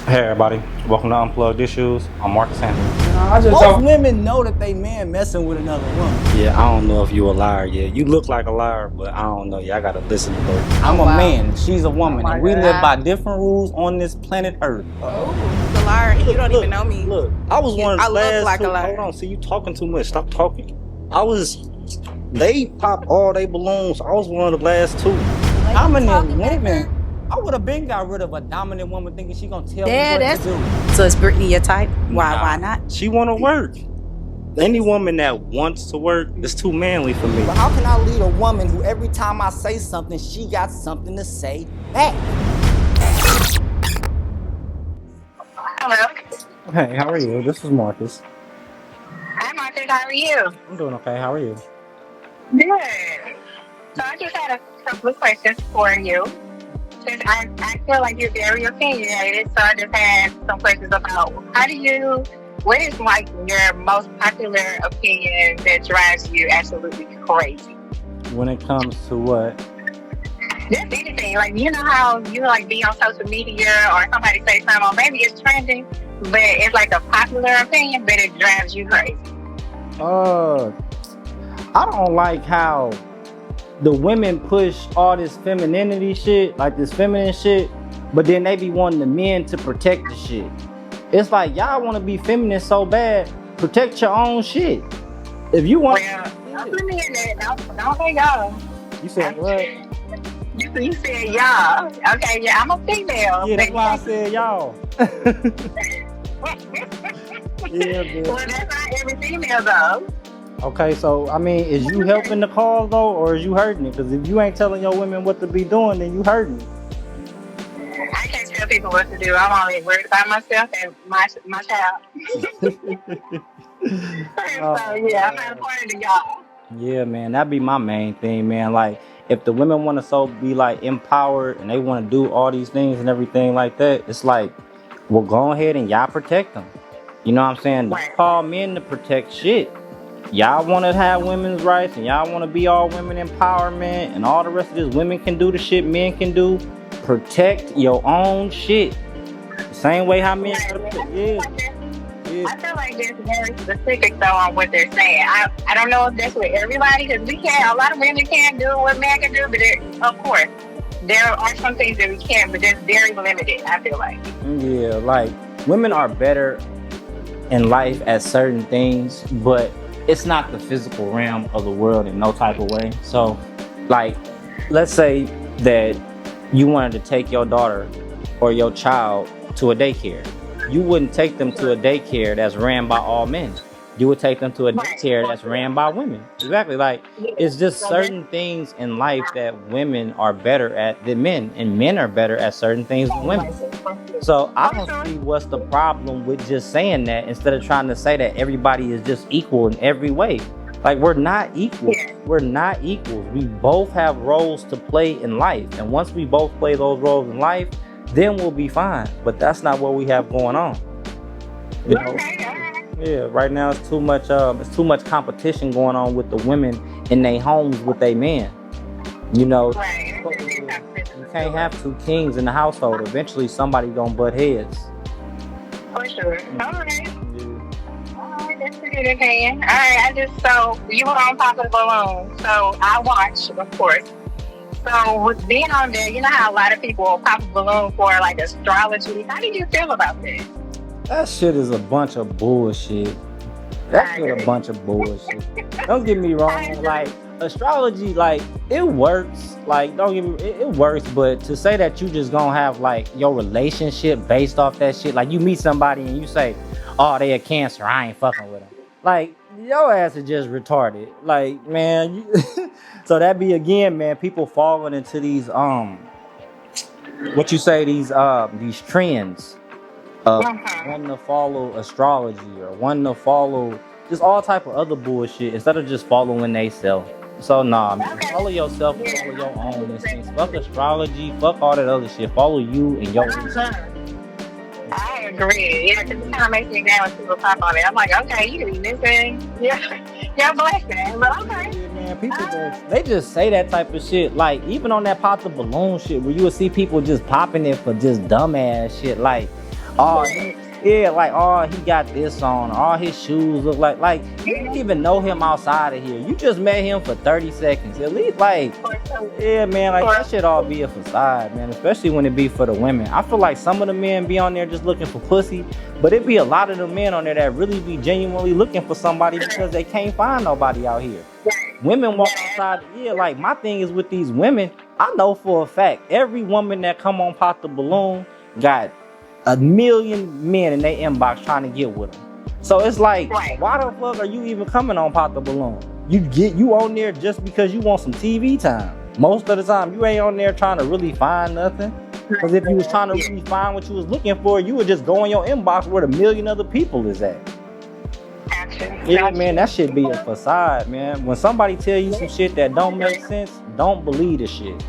Hey everybody, welcome to Unplugged Issues. I'm Marcus Anthony. Most women know that they man messing with another woman. Yeah, I don't know if you a liar. Yeah, you look like a liar, but I don't know. Yeah, I gotta listen to both. I'm a man, she's a woman, and we God. live by different rules on this planet Earth. The liar, and you don't even know me. Look, I was one of the I look last like a two. liar. Hold on, see you talking too much. Stop talking. They pop all they balloons. I was one of the last two. Dominant women. I would have been got rid of a dominant woman thinking she gonna tell me what to do. So is Brittany your type? Why? Nah, Why not? She wanna work. Any woman that wants to work is too manly for me. But how can I lead a woman who every time I say something, she got something to say back? Hello. Hey, how are you? This is Marcus. Hi, Marcus. How are you? I'm doing okay. How are you? Good. So I just had a couple of questions for you. Since I feel like you're very opinionated, so I just had some questions about what is like your most popular opinion that drives you absolutely crazy? When it comes to what? Just anything. Like, you know how you like be on social media or somebody say something, or maybe it's trending, but it's like a popular opinion, but it drives you crazy. I don't like how the women push all this femininity shit, like this feminine shit, but then they be wanting the men to protect the shit. It's like y'all want to be feminine so bad, protect your own shit. If you want, Don't put me in that. Don't say y'all. You said what? You said y'all. Okay, yeah, I'm a female. Yeah, that's why I said y'all. Yeah, man. Well, that's not every female though. Okay, so I mean, is you helping the cause though, or is you hurting it? Because if you ain't telling your women what to be doing, then you hurting it. I can't tell people what to do. I'm only worried about myself and my child. So yeah, I'm not important to y'all. Yeah, man, that'd be my main thing, man. Like, if the women want to so be like empowered and they want to do all these things and everything like that, it's like, well, go ahead and y'all protect them. You know what I'm saying? Don't call men to protect shit. Y'all want to have women's rights and y'all want to be all women empowerment and all the rest of this. Women can do the shit men can do. Protect your own shit. Same way how men. Yeah. I feel like it's very specific though on what they're saying. I don't know if that's with everybody, because a lot of women can't do what men can do, but of course there are some things that we can, but it's very limited. I feel like. Yeah, like women are better in life at certain things, but it's not the physical realm of the world in no type of way. So, like, let's say that you wanted to take your daughter or your child to a daycare. You wouldn't take them to a daycare that's ran by all men. You would take them to a daycare that's ran by women. Exactly. Like, it's just certain things in life that women are better at than men, and men are better at certain things than women. So I don't see what's the problem with just saying that instead of trying to say that everybody is just equal in every way. Like, we're not equal. We're not equals. We both have roles to play in life. And once we both play those roles in life, then we'll be fine. But that's not what we have going on. You know? Yeah, right now it's too much competition going on with the women in their homes with their men. You know, you can't have two kings in the household. Eventually somebody gonna butt heads. For sure. All right. That's a good opinion. All right, so you were on Pop the Balloon, so I watched, of course. So with being on there, you know how a lot of people will pop a balloon for like astrology. How did you feel about that? That shit is a bunch of bullshit. That's a bunch of bullshit. Don't get me wrong, like astrology, like it works. Like don't get me, it works. But to say that you just gonna have like your relationship based off that shit, like you meet somebody and you say, "Oh, they a Cancer, I ain't fucking with them." Like your ass is just retarded. Like man, so that be again, man. People falling into these these trends. Wanting to follow astrology or wanting to follow just all type of other bullshit instead of just following they self. So nah, man, follow yourself, follow your own instincts. Fuck astrology, fuck all that other shit. Follow you and your instincts. I agree. Yeah, because it kind of makes me mad when people pop on it. I'm like, okay, you can be missing. Yeah, blessing, but okay. Yeah, man, people they just say that type of shit. Like even on that pop the balloon shit, where you would see people just popping it for just dumbass shit. Like, Oh, yeah, like, oh, he got this on. All his shoes look like you don't even know him outside of here. You just met him for 30 seconds. At least, like, yeah, man, like, that should all be a facade, man, especially when it be for the women. I feel like some of the men be on there just looking for pussy, but it be a lot of the men on there that really be genuinely looking for somebody because they can't find nobody out here. Women walk outside, yeah, like, my thing is with these women, I know for a fact, every woman that come on Pop the Balloon got a million men in their inbox trying to get with them. So it's like, why the fuck are you even coming on Pop the Balloon? You on there just because you want some TV time. Most of the time, you ain't on there trying to really find nothing. Because if you was trying to really find what you was looking for, you would just go in your inbox where the million other people is at. Yeah, man, that should be a facade, man. When somebody tell you some shit that don't make sense, don't believe the shit.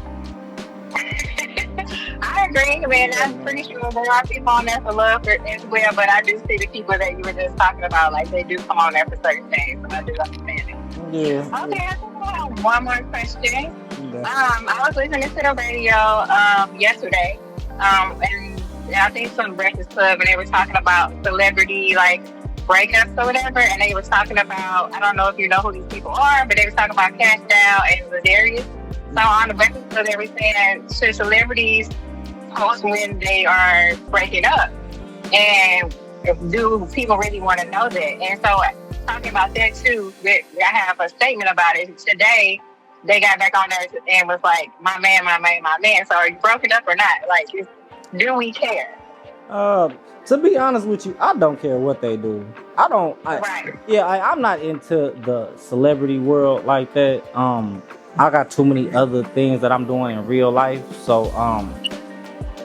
I agree, man. I'm pretty sure there are people on there for love as well, but I do see the people that you were just talking about, like they do come on there for certain things, so I do understand it. Yeah. Okay, I think I have one more question. I was listening to the radio yesterday, and I think some Breakfast Club, and they were talking about celebrity like breakups or whatever, and they were talking about, I don't know if you know who these people are, but they were talking about Cash Down and Ladarius. So on the Breakfast Club, they were saying, should celebrities post when they are breaking up? And do people really want to know that? And so talking about that too, I have a statement about it. Today, they got back on there and was like, my man. So are you broken up or not? Like, do we care? To be honest with you, I don't care what they do. I'm not into the celebrity world like that. I got too many other things that I'm doing in real life. So,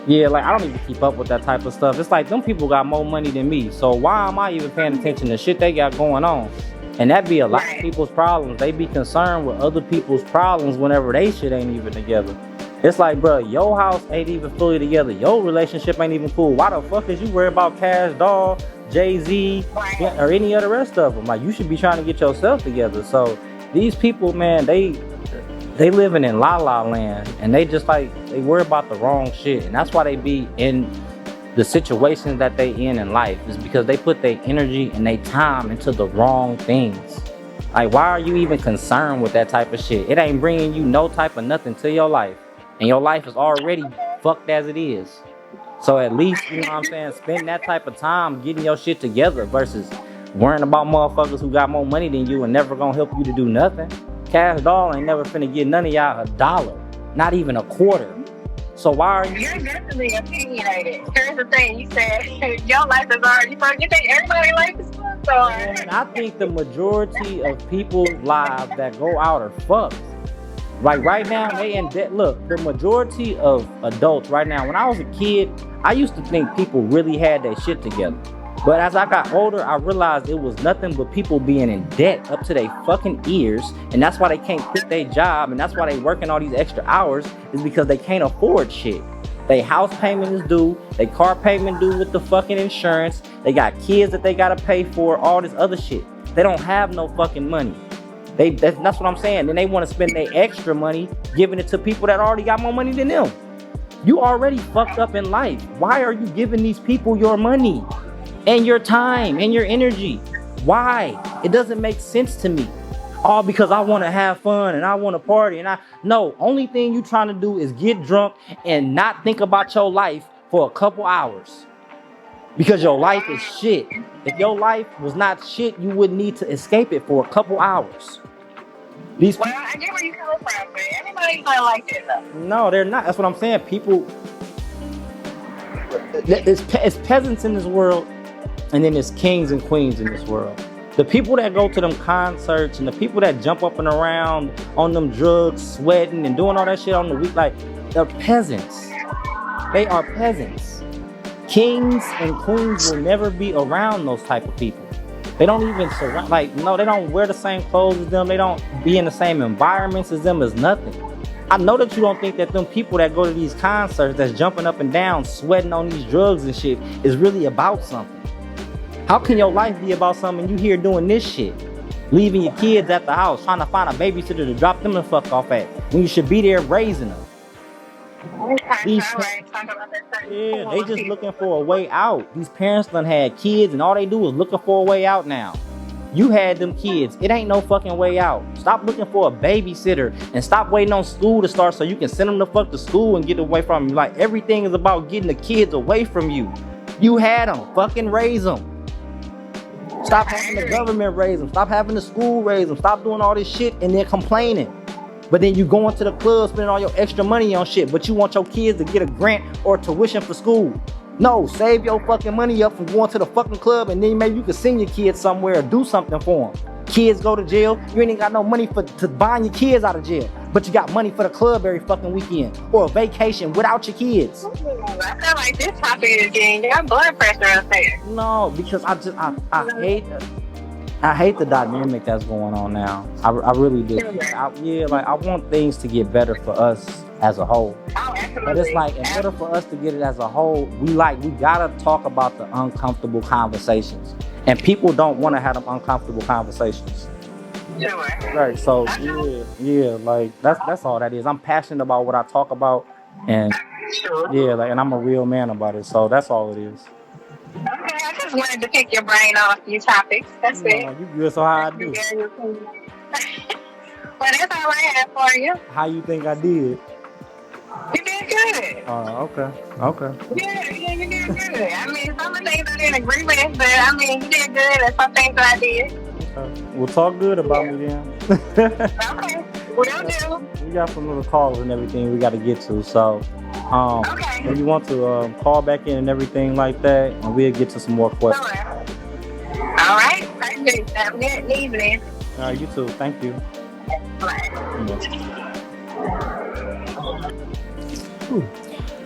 yeah, like, I don't even keep up with that type of stuff. It's like, them people got more money than me. So why am I even paying attention to shit they got going on? And that be a lot of people's problems. They be concerned with other people's problems whenever they shit ain't even together. It's like, bro, your house ain't even fully together. Your relationship ain't even cool. Why the fuck is you worried about Cash Doll, Jay-Z, or any of the rest of them? Like, you should be trying to get yourself together. So these people, man, they living in la la land, and they just like, they worry about the wrong shit. And that's why they be in the situations that they in life, is because they put their energy and their time into the wrong things. Like, why are you even concerned with that type of shit? It ain't bringing you no type of nothing to your life, and your life is already fucked as it is. So at least, you know what I'm saying, spend that type of time getting your shit together versus worrying about motherfuckers who got more money than you and never gonna help you to do nothing. Cash Doll ain't never finna get none of y'all $1, not even $0.25. So why are you? You're definitely opinionated. Here's the thing, you said your life is already fucked. You think everybody's life is fucked? And I think the majority of people's lives that go out are fucked. Like right now, they in debt. Look, the majority of adults right now, when I was a kid, I used to think people really had their shit together. But as I got older, I realized it was nothing but people being in debt up to their fucking ears. And that's why they can't quit their job. And that's why they working all these extra hours, is because they can't afford shit. Their house payment is due. Their car payment due with the fucking insurance. They got kids that they got to pay for, all this other shit. They don't have no fucking money. That's what I'm saying. Then they want to spend their extra money giving it to people that already got more money than them. You already fucked up in life. Why are you giving these people your money and your time and your energy? Why? It doesn't make sense to me. All because I want to have fun and I want to party. No, only thing you trying to do is get drunk and not think about your life for a couple hours. Because your life is shit. If your life was not shit, you wouldn't need to escape it for a couple hours. Well, I get where you're coming from, but everybody's not like that though. No, they're not. That's what I'm saying. People, it's peasants in this world, and then there's kings and queens in this world. The people that go to them concerts and the people that jump up and around on them drugs, sweating and doing all that shit on the week, like, they're peasants. They are peasants. Kings and queens will never be around those type of people. They don't even surround, like, no, they don't wear the same clothes as them. They don't be in the same environments as them, as nothing. I know that you don't think that them people that go to these concerts that's jumping up and down, sweating on these drugs and shit is really about something. How can your life be about something you here doing this shit? Leaving your kids at the house, trying to find a babysitter to drop them the fuck off at, when you should be there raising them. Okay, These, all right. Talk about that yeah, they just looking people. for a way out. These parents done had kids, and all they do is looking for a way out now. You had them kids. It ain't no fucking way out. Stop looking for a babysitter and stop waiting on school to start so you can send them the fuck to school and get away from you. Like, everything is about getting the kids away from you. You had them. Fucking raise them. Stop having the government raise them. Stop having the school raise them. Stop doing all this shit and then complaining. But then you going to the club spending all your extra money on shit, but you want your kids to get a grant or tuition for school. No, save your fucking money up from going to the fucking club, and then maybe you can send your kids somewhere or do something for them. Kids go to jail, you ain't got no money to buying your kids out of jail, but you got money for the club every fucking weekend or a vacation without your kids. I feel like this topic is getting your blood pressure up there. No, because I hate the dynamic that's going on now. I really do. I want things to get better for us as a whole. Oh, absolutely. But it's like, in order for us to get it as a whole, we gotta talk about the uncomfortable conversations. And people don't want to have them uncomfortable conversations. Sure. Right. So yeah, like that's all that is. I'm passionate about what I talk about, and Sure. yeah, like, and I'm a real man about it. So that's all it is. Okay, I just wanted to pick your brain on a few topics. That's it. You good? So how I do? Well, that's all I have for you. How you think I did? You did good. Okay. Yeah, you did good. I mean, some of the things I didn't agree with, but I mean, you did good, and some things I did. Okay. We'll talk good about me then. Okay, we'll do. We got some little calls and everything we got to get to, so Okay. if you want to call back in and everything like that, and we'll get to some more questions. Sure. All right. Thank you. Have a good evening. All right, you too. Thank you. Bye.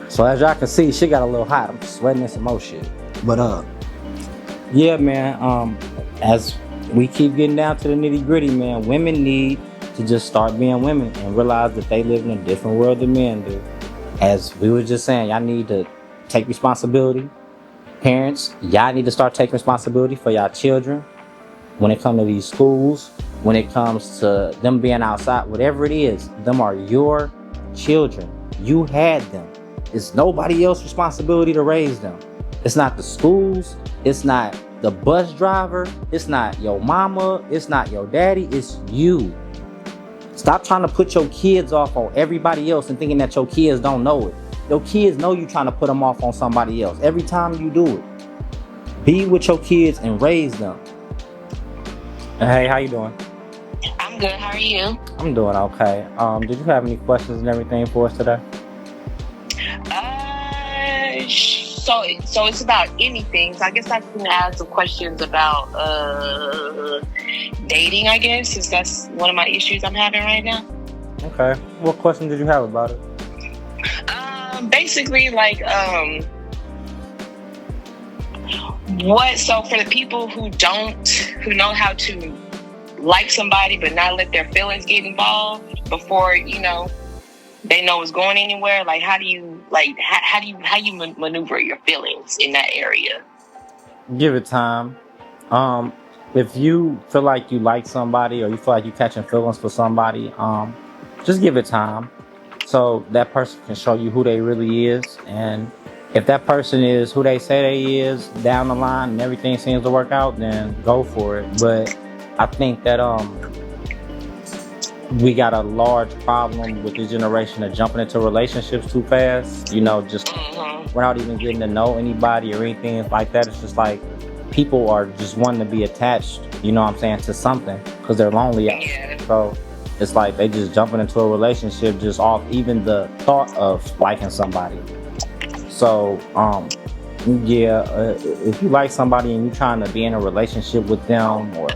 So as y'all can see, she got a little hot. I'm sweating and some more shit. But yeah, man. As we keep getting down to the nitty gritty, man, women need to just start being women and realize that they live in a different world than men do. As we were just saying, y'all need to take responsibility. Parents, y'all need to start taking responsibility for y'all children. When it comes to these schools, when it comes to them being outside, whatever it is, them are your children. You had them. It's nobody else's responsibility to raise them. It's not the schools. It's not the bus driver. It's not your mama. It's not your daddy. It's you. Stop trying to put your kids off on everybody else and thinking that your kids don't know it. Your kids know you trying to put them off on somebody else every time you do it. Be with your kids and raise them. Hey, how you doing? I'm good. How are you? I'm doing okay. Did you have any questions and everything for us today? So it's about anything. So I guess I can ask some questions about dating, I guess, since that's one of my issues I'm having right now. Okay. What question did you have about it? Basically, like, so for the people who know how to like somebody but not let their feelings get involved before, they know it's going anywhere, like, how do you maneuver your feelings in that area? Give it time. If you feel like you like somebody or you feel like you're catching feelings for somebody, just give it time so that person can show you who they really is. And if that person is who they say they is down the line and everything seems to work out, then go for it. But I think that we got a large problem with this generation of jumping into relationships too fast, just without even getting to know anybody or anything like that. It's just like people are just wanting to be attached, to something because they're lonely out there. So it's like they just jumping into a relationship just off even the thought of liking somebody. So, if you like somebody and you're trying to be in a relationship with them, or,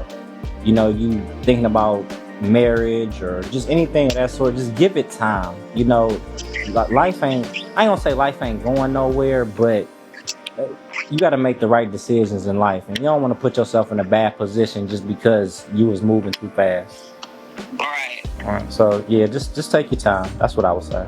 you thinking about marriage or just anything of that sort, just give it time. Life ain't, I ain't gonna say life ain't going nowhere, but you got to make the right decisions in life. And you don't want to put yourself in a bad position just because you was moving too fast. All right. So, yeah, just take your time. That's what I would say.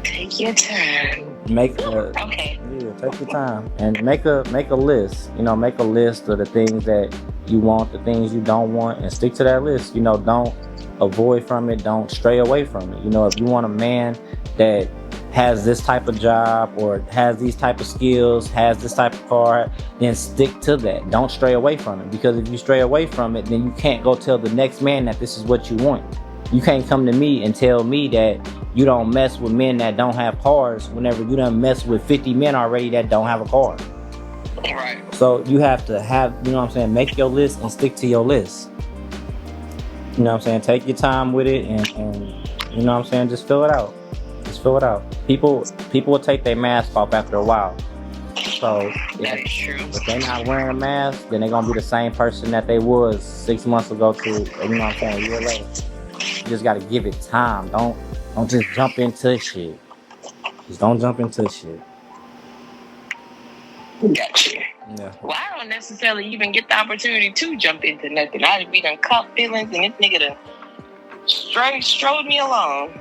Take your time. Okay. Yeah, take your time and make a list. Make a list of the things that you want, the things you don't want, and stick to that list. Don't avoid from it. Don't stray away from it. You know, if you want a man that has this type of job or has these type of skills, has this type of car, then stick to that. Don't stray away from it, because if you stray away from it, then you can't go tell the next man that this is what you want. You can't come to me and tell me that you don't mess with men that don't have cars whenever you done mess with 50 men already that don't have a car. Right. So you have to have, you know what I'm saying, make your list and stick to your list. You know what I'm saying? Take your time with it and you know what I'm saying, just fill it out. Just fill it out. People will take their mask off after a while. So That is true. if they're not wearing a mask, then they're gonna be the same person that they was 6 months ago to, you know what I'm saying, a year later. You just gotta give it time. Don't just jump into shit. Just don't jump into shit. Gotcha. Yeah. Well, I don't necessarily even get the opportunity to jump into nothing. I be done caught feelings, and this nigga done strode me along.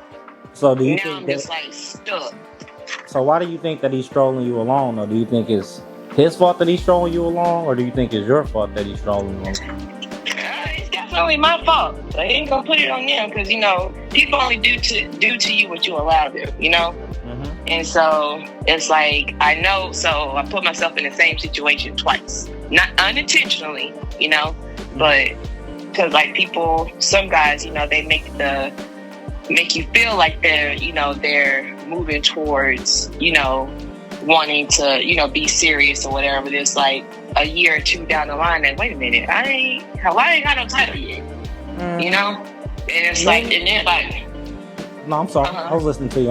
So do you Now think I'm that, just like stuck. so why do you think that he's strolling you along, or do you think it's his fault that he's strolling you along, or do you think it's your fault that he's strolling you along? It's definitely my fault. I ain't gonna put it on them, because you know people only do to you what you allow them. You know. And so it's like, I know, so I put myself in the same situation twice. Not unintentionally, you know, but because like people, some guys, you know, they make you feel like they're moving towards, you know, wanting to, you know, be serious or whatever. But it's like a year or two down the line that, wait a minute, I ain't got no title yet, you know? And it's like, and then like, No, I'm sorry. I was listening to you.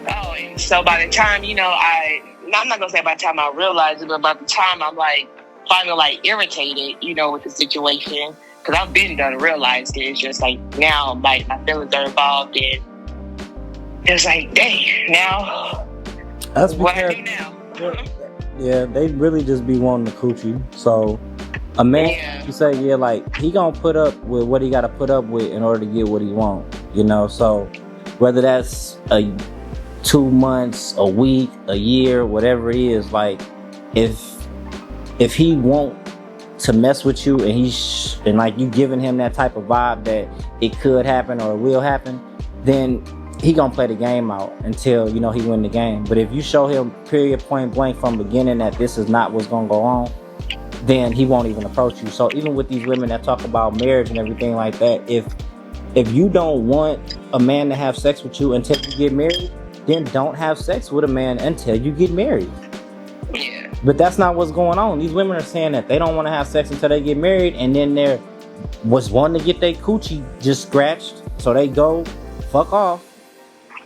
Oh, and so by the time, you know, I'm not gonna say by the time I realized it, but by the time I'm like finally like irritated, you know, with the situation, because I've been done realized it. It's just like now, like my feelings are involved, and it's like, dang, now That's what I because, do now? yeah, they really just be wanting to coochie. So a man, you say, yeah, like he gonna put up with what he gotta put up with in order to get what he want, you know. So whether that's 2 months, a week, a year, whatever it is, like if he want to mess with you and like you giving him that type of vibe that it could happen or it will happen, then he gonna play the game out until, you know, he win the game. But if you show him period point blank from the beginning that this is not what's gonna go on, then he won't even approach you. So even with these women that talk about marriage and everything like that, if you don't want a man to have sex with you until you get married, then don't have sex with a man until you get married. Yeah. But that's not what's going on. These women are saying that they don't want to have sex until they get married, and then they're was wanting to get their coochie just scratched, so they go fuck off.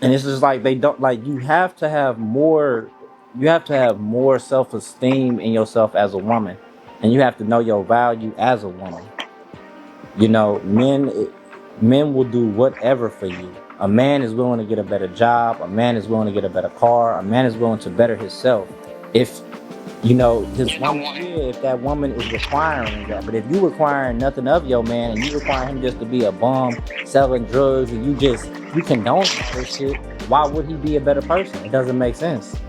And it's just like they don't, like, you have to have more self-esteem in yourself as a woman, and you have to know your value as a woman. You know, men will do whatever for you. A man is willing to get a better job. A man is willing to get a better car. A man is willing to better himself. If, you know, if that woman is requiring that. But if you requiring nothing of your man and you require him just to be a bum selling drugs and you condone all this shit, why would he be a better person? It doesn't make sense.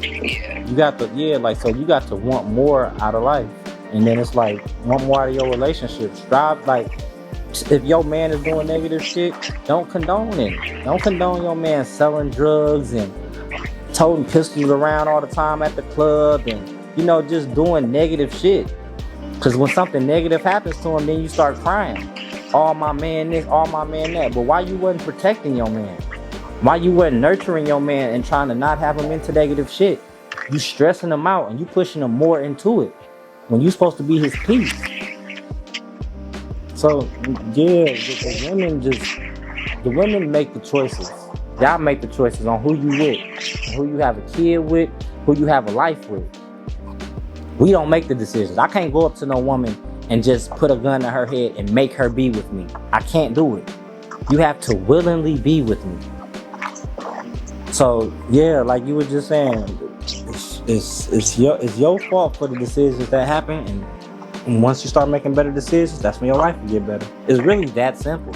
Yeah. You got to want more out of life. And then it's like, want more out of your relationship. Strive, like, if your man is doing negative shit, don't condone it. Don't condone your man selling drugs and toting pistols around all the time at the club and, you know, just doing negative shit. Because when something negative happens to him, then you start crying. All my man this, all my man that. But why you wasn't protecting your man? Why you wasn't nurturing your man and trying to not have him into negative shit? You stressing him out and you pushing him more into it when you supposed to be his peace. So, yeah, the women make the choices. Y'all make the choices on who you with, who you have a kid with, who you have a life with. We don't make the decisions. I can't go up to no woman and just put a gun to her head and make her be with me. I can't do it. You have to willingly be with me. So, yeah, like you were just saying, it's your fault for the decisions that happen, and once you start making better decisions, that's when your life will get better. It's really that simple.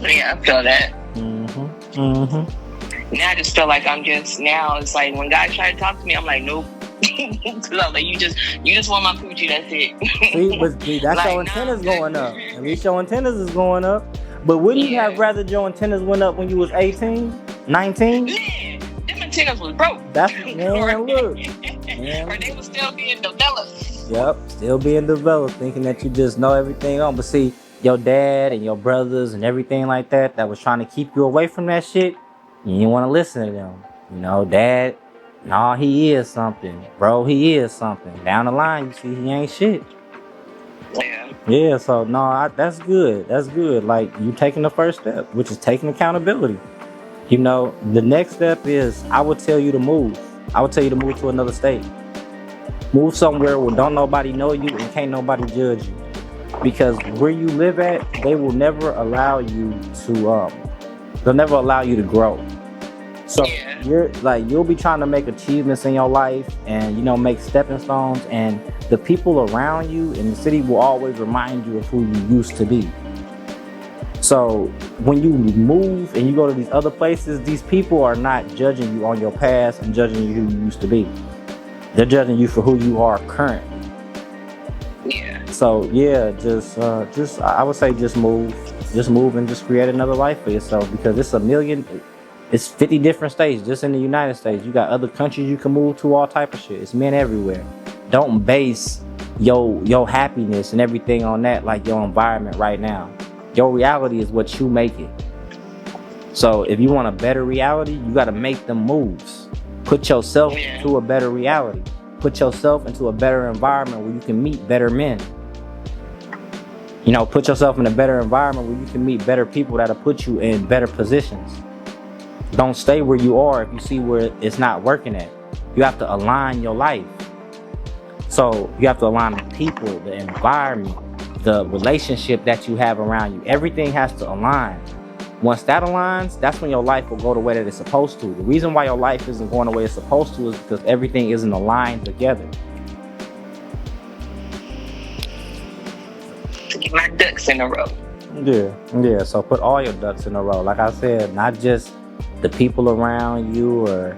Yeah, I feel that. Mm-hmm. Mm-hmm. Now I just feel like now it's like when guys try to talk to me, I'm like, nope, So like, you just want my coochie. That's it. See, but see, that's Like, your nah. antennas going up. At least your antennas is going up. But wouldn't you have rather your antennas went up when you was 18, 19? Man, them antennas was broke. That's man, look. Or they was still being developed. Yep, still being developed, thinking that you just know everything on. But see, your dad and your brothers and everything like that was trying to keep you away from that shit. You didn't want to listen to them. You know, dad, nah, he is something. Bro, he is something. Down the line, you see, he ain't shit. Yeah. Yeah, so no, that's good. That's good. Like, you taking the first step, which is taking accountability. You know, the next step is I would tell you to move. I would tell you to move to another state. Move somewhere where don't nobody know you and can't nobody judge you. Because where you live at, they will never allow you to they'll never allow you to grow. So you'll be trying to make achievements in your life and, you know, make stepping stones, and the people around you in the city will always remind you of who you used to be. So when you move and you go to these other places, these people are not judging you on your past and judging you who you used to be. They're judging you for who you are currently. Yeah. So yeah, just I would say just move and just create another life for yourself, because it's 50 different states just in the United States. You got other countries you can move to, all type of shit. It's men everywhere. Don't base your happiness and everything on that, like your environment right now. Your reality is what you make it. So if you want a better reality, you got to make them moves. Put yourself into a better reality. Put yourself into a better environment where you can meet better men. You know, put yourself in a better environment where you can meet better people that'll put you in better positions. Don't stay where you are if you see where it's not working at. You have to align your life. So you have to align the people, the environment, the relationship that you have around you. Everything has to align. Once that aligns, that's when your life will go the way that it's supposed to. The reason why your life isn't going the way it's supposed to is because everything isn't aligned together. To get my ducks in a row. Yeah. So put all your ducks in a row. Like I said, not just the people around you, or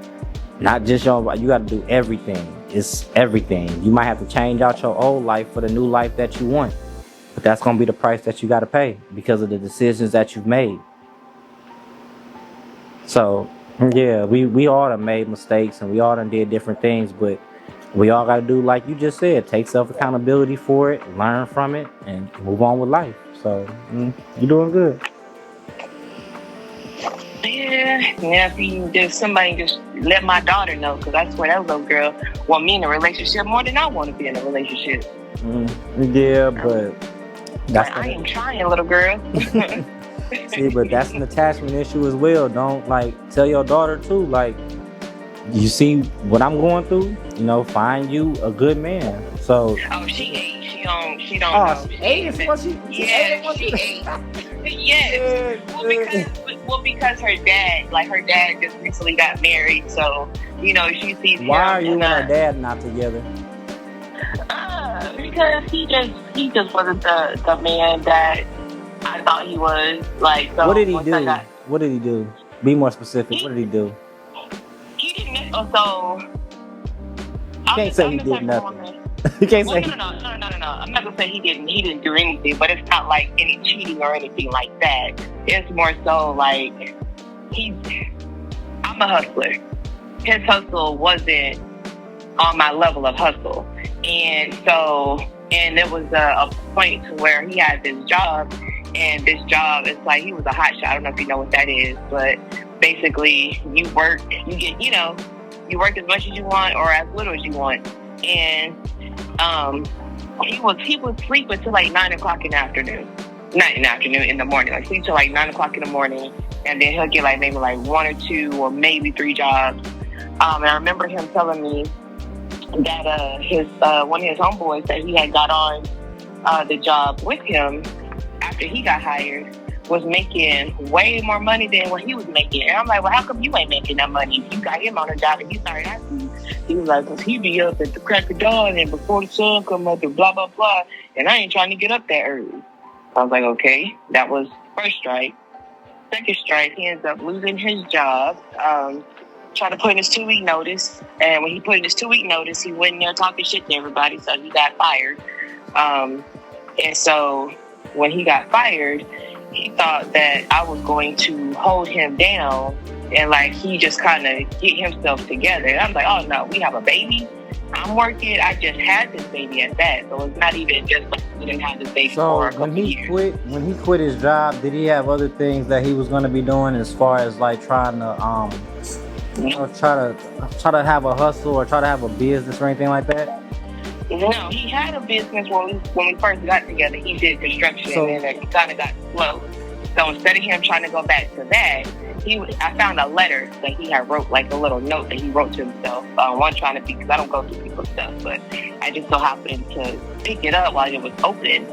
not just your. You got to do everything. It's everything. You might have to change out your old life for the new life that you want, but that's gonna be the price that you got to pay because of the decisions that you've made. So yeah, we all done made mistakes and we all done did different things, but we all got to do, like you just said, take self-accountability for it, learn from it, and move on with life. So you're doing good. Yeah, if somebody just let my daughter know, because I swear that little girl want me in a relationship more than I want to be in a relationship. Yeah, but that's I am trying, little girl. See, but that's an attachment issue as well. Don't, like, tell your daughter too, like, you see what I'm going through, you know, find you a good man. So she ain't. She don't know. She ate? She ate. Yes. Because her dad just recently got married, so, you know, she sees him. Why are you and her dad not together? Because he just wasn't the man that I thought he was. Like, so what did he do? What did he do? Be more specific. What did he do? He didn't. So you can't say he did nothing. You can't say. No. I'm not gonna say he didn't do anything, but it's not like any cheating or anything like that. It's more so like I'm a hustler. His hustle wasn't on my level of hustle, and there was a point to where he had this job, and this job is like, he was a hot shot. I don't know if you know what that is, but basically you work, you get, you know, you work as much as you want or as little as you want, and he would sleep until like 9 o'clock in the afternoon. Not in the afternoon, in the morning. Like, sleep till like 9 o'clock in the morning, and then he'll get like maybe like 1 or 2 or maybe 3 jobs. And I remember him telling me that his one of his homeboys that he had got on the job with him after he got hired was making way more money than what he was making. And I'm like, well, how come you ain't making that money? You got him on a job, and he started asking me. He was like, 'cause he be up at the crack of dawn and before the sun come up and blah, blah, blah. And I ain't trying to get up that early. I was like, okay, that was first strike. Second strike, he ends up losing his job. tried to put in his 2-week notice. And when he put in his 2-week notice, he went in there talking shit to everybody, so he got fired. And so when he got fired, he thought that I was going to hold him down and like he just kind of get himself together. And I'm like, oh no, we have a baby. I'm working. I just had this baby at that, so it's not even just like we didn't have this baby for a couple years. When he quit his job, did he have other things that he was going to be doing as far as like trying to try to have a hustle or try to have a business or anything like that? No, he had a business when we first got together. He did construction, and then it kind of got slow. So instead of him trying to go back to that, I found a letter that he had wrote, like a little note that he wrote to himself. One trying to be, because I don't go through people's stuff, but I just so happened to pick it up while it was open,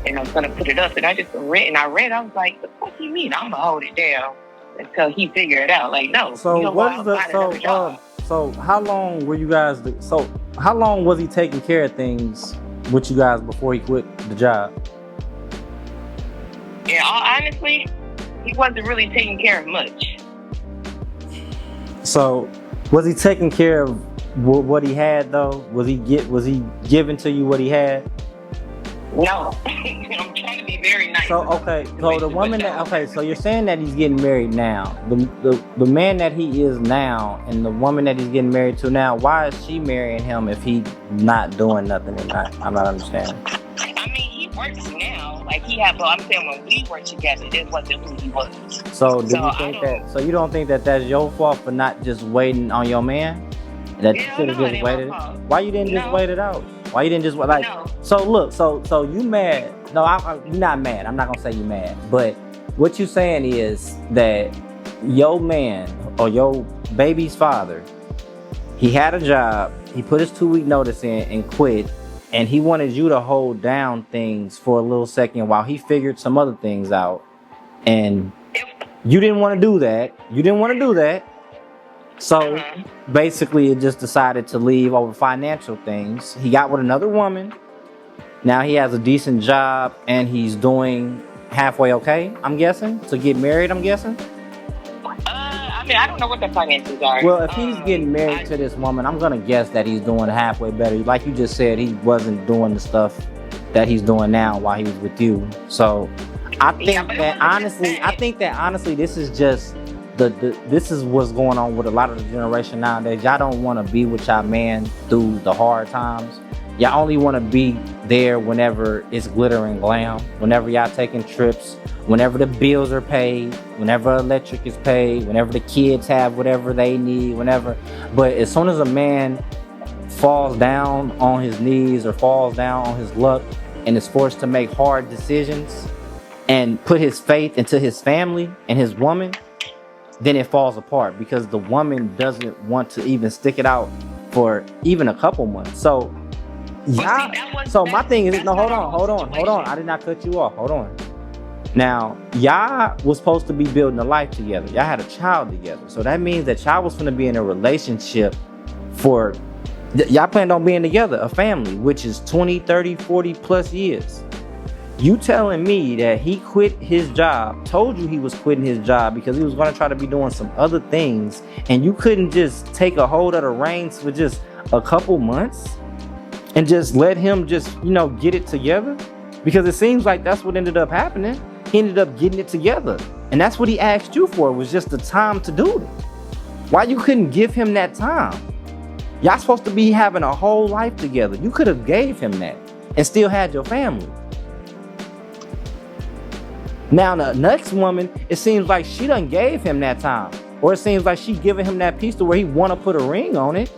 and I was gonna put it up, and I just read, I was like, "The fuck you mean? I'm gonna hold it down until he figure it out." Like, no. So so how long were you guys? So how long was he taking care of things with you guys before he quit the job? Yeah, honestly, he wasn't really taking care of much. So, was he taking care of what he had though? Was he giving to you what he had? No, I'm trying to be very nice. So so the woman so you're saying that he's getting married now. The man that he is now and the woman that he's getting married to now, why is she marrying him if he's not doing nothing? I'm not understanding. I mean, he works now. Like but I'm saying when we worked together, this wasn't who he was. So you don't think that that's your fault for not just waiting on your man? That you should have just waited. Why you didn't just wait it out? Why you didn't just like? No. So look, so you mad? No, you're not mad. I'm not gonna say you mad, but what you saying is that your man or your baby's father, he had a job, he put his 2-week notice in and quit, and he wanted you to hold down things for a little second while he figured some other things out, and you didn't want to do that. So basically, it just decided to leave over financial things. He got with another woman. Now he has a decent job and he's doing halfway okay, I'm guessing, to get married, I'm guessing. I mean, I don't know what the finances are. Well, if he's getting married to this woman, I'm going to guess that he's doing halfway better. Like you just said, he wasn't doing the stuff that he's doing now while he was with you. So I think that honestly, this is just this is what's going on with a lot of the generation nowadays. Y'all don't want to be with y'all man through the hard times. Y'all only want to be there whenever it's glitter and glam, whenever y'all taking trips, whenever the bills are paid, whenever electric is paid, whenever the kids have whatever they need, whenever. But as soon as a man falls down on his knees or falls down on his luck and is forced to make hard decisions and put his faith into his family and his woman, then it falls apart because the woman doesn't want to even stick it out for even a couple months. So, my thing is, hold on. I did not cut you off. Hold on. Now, y'all was supposed to be building a life together. Y'all had a child together. So that means that y'all was going to be in a relationship for, y'all planned on being together, a family, which is 20, 30, 40 plus years. You telling me that he quit his job, told you he was quitting his job because he was going to try to be doing some other things, and you couldn't just take a hold of the reins for just a couple months and just let him just, get it together? Because it seems like that's what ended up happening. He ended up getting it together. And that's what he asked you for, was just the time to do it. Why you couldn't give him that time? Y'all supposed to be having a whole life together. You could have gave him that and still had your family. Now the next woman, it seems like she done gave him that time. Or it seems like she giving him that piece to where he want to put a ring on it.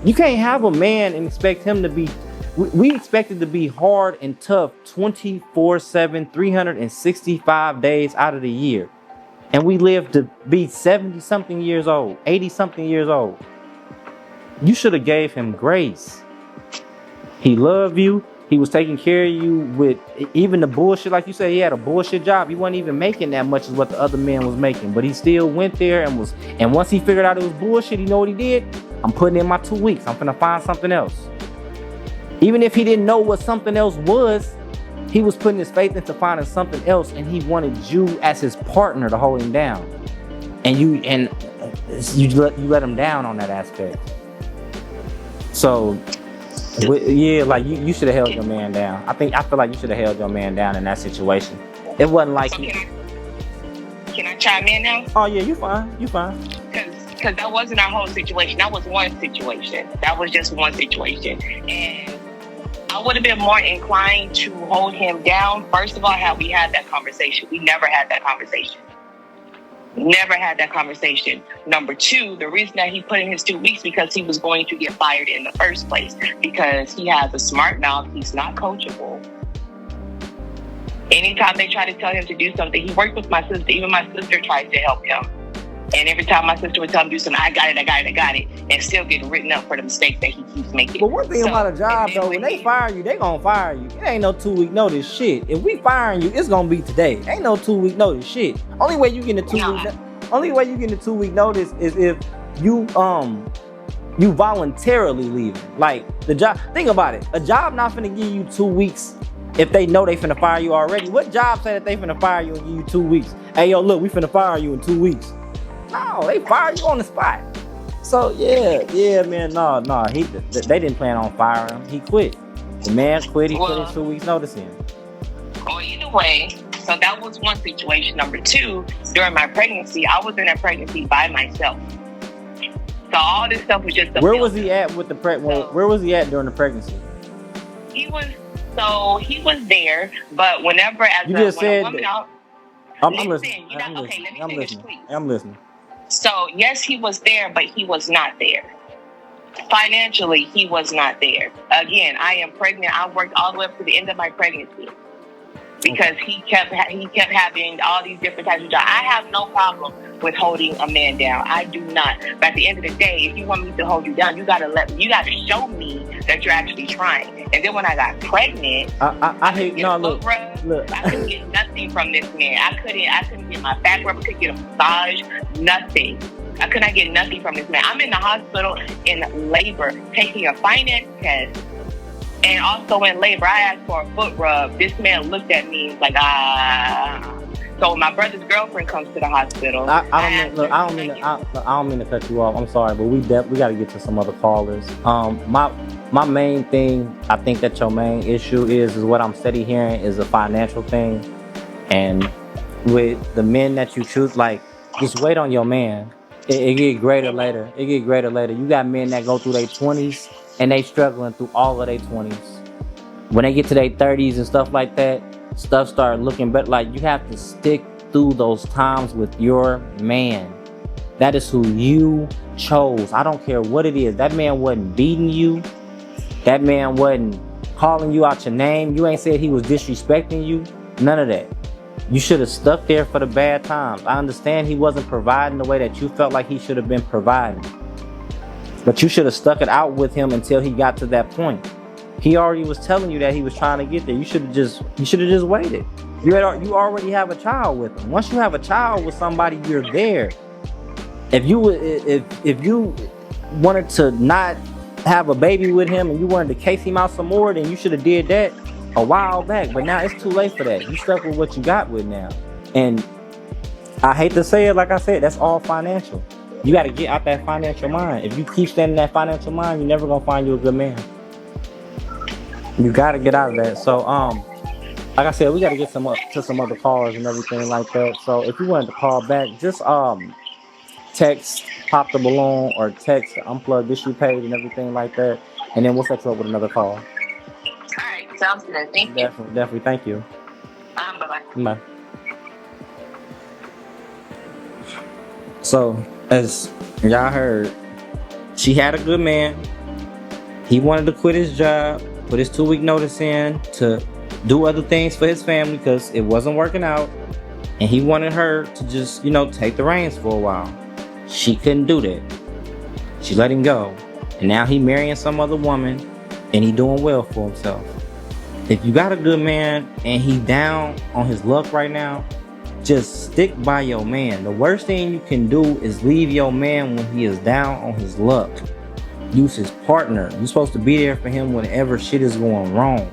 You can't have a man and expect him to be, we expect it to be hard and tough 24/7, 365 days out of the year. And we live to be 70 something years old, 80 something years old. You should have gave him grace. He loved you. He was taking care of you with even the bullshit. Like you said, he had a bullshit job. He wasn't even making that much as what the other man was making. But he still went there and once he figured out it was bullshit, you know what he did? I'm putting in my 2 weeks. I'm finna find something else. Even if he didn't know what something else was, he was putting his faith into finding something else, and he wanted you as his partner to hold him down. And you let him down on that aspect. So yeah, like you should have held your man down. I feel like you should have held your man down in that situation. It wasn't like So can I chime in now? oh yeah, you fine. Because that wasn't our whole situation. That was one situation. That was just one situation. And I would have been more inclined to hold him down. First of all, how we had that conversation. We never had that conversation. Never had that conversation. Number two, the reason that he put in his 2 weeks because he was going to get fired in the first place. Because he has a smart mouth. He's not coachable. Anytime they try to tell him to do something, he worked with my sister. Even my sister tried to help him. And every time my sister would tell him to do something, I got it, and still getting written up for the mistakes that he keeps making. But one thing about a job though, when they fire you, they gonna fire you. It ain't no 2 week notice shit. If we firing you, it's gonna be today. Ain't no 2 week notice shit. Only way you get a 2 week notice is if you you voluntarily leaving. Like the job. Think about it. A job not finna give you 2 weeks if they know they finna fire you already. What job say that they finna fire you and give you 2 weeks? Hey yo, look, we finna fire you in 2 weeks. No, they fire you on the spot. So yeah, man, no, they didn't plan on firing him. He quit. The man quit. He put his 2 weeks notice in. Well, either way, so that was one situation. Number two, during my pregnancy, I was in a pregnancy by myself. So all this stuff was just. Where was he at with the Where was he at during the pregnancy? He was there, but whenever as you a, just when said a woman out. I'm listening. Okay, let me finish, please. I'm listening. So, yes, he was there, but he was not there. Financially, he was not there. Again, I am pregnant. I worked all the way up to the end of my pregnancy because he kept having all these different types of jobs. I have no problem with holding a man down. I do not. But at the end of the day, if you want me to hold you down, you got to show me that you're actually trying. And then when I got pregnant, I hate no look. I couldn't get nothing from this man. I couldn't get my back rub. I couldn't get a massage. Nothing. I could not get nothing from this man. I'm in the hospital in labor, taking a finance test, and also in labor. I asked for a foot rub. This man looked at me like So my brother's girlfriend comes to the hospital. I don't mean to cut you off. I'm sorry, but we got to get to some other callers. My main thing, I think that your main issue is what I'm steady hearing is a financial thing, and with the men that you choose, like just wait on your man. It get greater later. You got men that go through their 20s and they struggling through all of their 20s. When they get to their 30s and stuff like that, stuff start looking better. Like you have to stick through those times with your man. That is who you chose. I don't care what it is. That man wasn't beating you. That man wasn't calling you out your name. You ain't said he was disrespecting you. None of that. You should have stuck there for the bad times. I understand he wasn't providing the way that you felt like he should have been providing. But you should have stuck it out with him until he got to that point. He already was telling you that he was trying to get there. You should have just waited. You already have a child with him. Once you have a child with somebody, you're there. If you wanted to not have a baby with him and you wanted to case him out some more, then you should have did that a while back. But now it's too late for that. You stuck with what you got with now. And I hate to say it, like I said, that's all financial. You got to get out that financial mind. If you keep staying in that financial mind, you're never gonna find you a good man. You got to get out of that. So like I said, we got to get to some other callers and everything like that. So if you wanted to call back, just text Pop the Balloon or text the Unplugged issue page and everything like that, and then we'll set you up with another call. All right, sounds good. Thank you. Definitely. Thank you. Bye-bye. Bye. So as y'all heard, she had a good man. He wanted to quit his job, put his 2 week notice in to do other things for his family because it wasn't working out, and he wanted her to just take the reins for a while. She couldn't do that. She let him go, and now he marrying some other woman and he doing well for himself. If you got a good man and he down on his luck right now, just stick by your man. The worst thing you can do is leave your man when he is down on his luck. Use his partner. You're supposed to be there for him whenever shit is going wrong.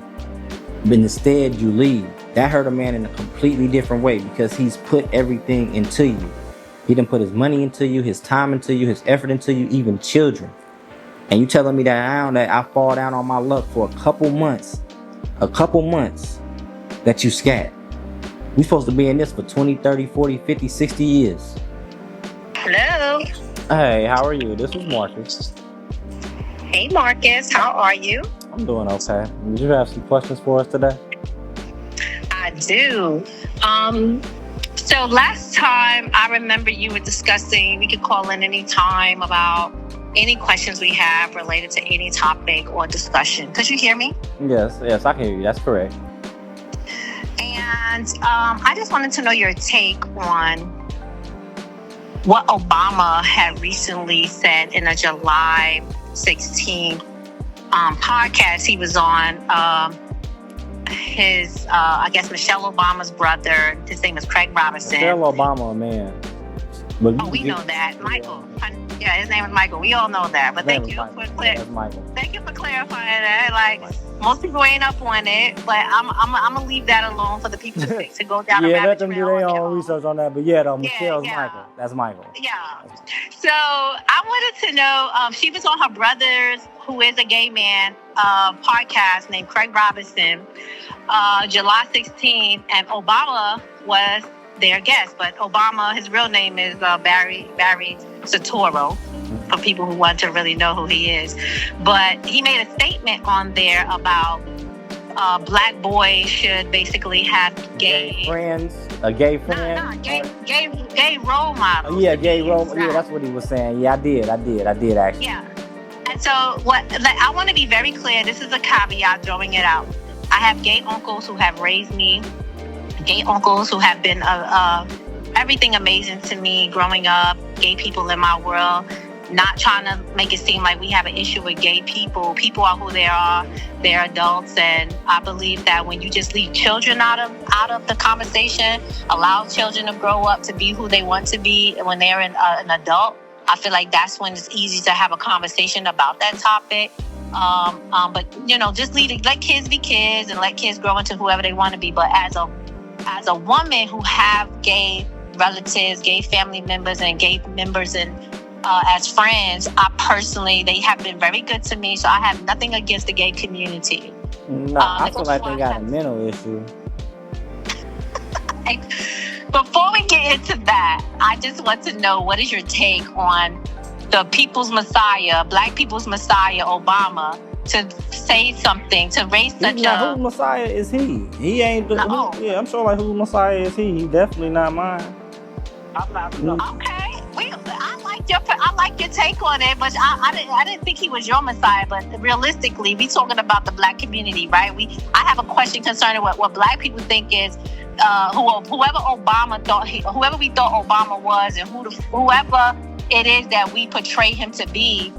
But instead you leave. That hurt a man in a completely different way because he's put everything into you. He done put his money into you, his time into you, his effort into you, even children. And you telling me that I fall down on my luck for a couple months that you scat. We supposed to be in this for 20, 30, 40, 50, 60 years. Hello. Hey, how are you? This is Marcus. Hey, Marcus. How are you? I'm doing okay. Did you have some questions for us today? I do. So last time I remember you were discussing, we could call in any time about any questions we have related to any topic or discussion. Could you hear me? Yes, I can hear you. That's correct. And I just wanted to know your take on what Obama had recently said in a July 16th podcast he was on. His, I guess, Michelle Obama's brother, his name is Craig Robinson. Michelle Obama, a man. But we know that. Michael. Yeah, his name is Michael. We all know that. But thank you for clarifying that. Like, most people ain't up on it, but I'm gonna leave that alone for the people to go down. Yeah, let them do their own research on that. But Michelle's Michael. That's Michael. Yeah. So I wanted to know. She was on her brother's, who is a gay man, podcast named Craig Robinson, July 16th, and Obama was their guest. But Obama, his real name is Barry Soetoro, for people who want to really know who he is. But he made a statement on there about black boys should basically have gay friends. A gay friend? No, gay role models. Yeah, gay role. Yeah, that's what he was saying. Yeah, I did actually. Yeah. And so I want to be very clear. This is a caveat, throwing it out. I have gay uncles who have raised me, gay uncles who have been everything amazing to me growing up, gay people in my world. Not trying to make it seem like we have an issue with gay people. People are who they are. They're adults, and I believe that when you just leave children out of the conversation, allow children to grow up to be who they want to be when they're an adult, I feel like that's when it's easy to have a conversation about that topic. But just let kids be kids and let kids grow into whoever they want to be. But as a woman who have gay relatives, gay family members, and gay members and as friends, they have been very good to me, so I have nothing against the gay community. No, I feel like they got a mental issue. Before we get into that, I just want to know, what is your take on the people's messiah, black people's messiah, Obama, to say something, to raise such whose messiah is he? He ain't the... Yeah, I'm sure whose messiah is he? He definitely not mine. Okay. I like your take on it, but I didn't think he was your messiah. But realistically, we talking about the black community, right? I have a question concerning what black people think is whoever we thought Obama was, and whoever it is that we portray him to be.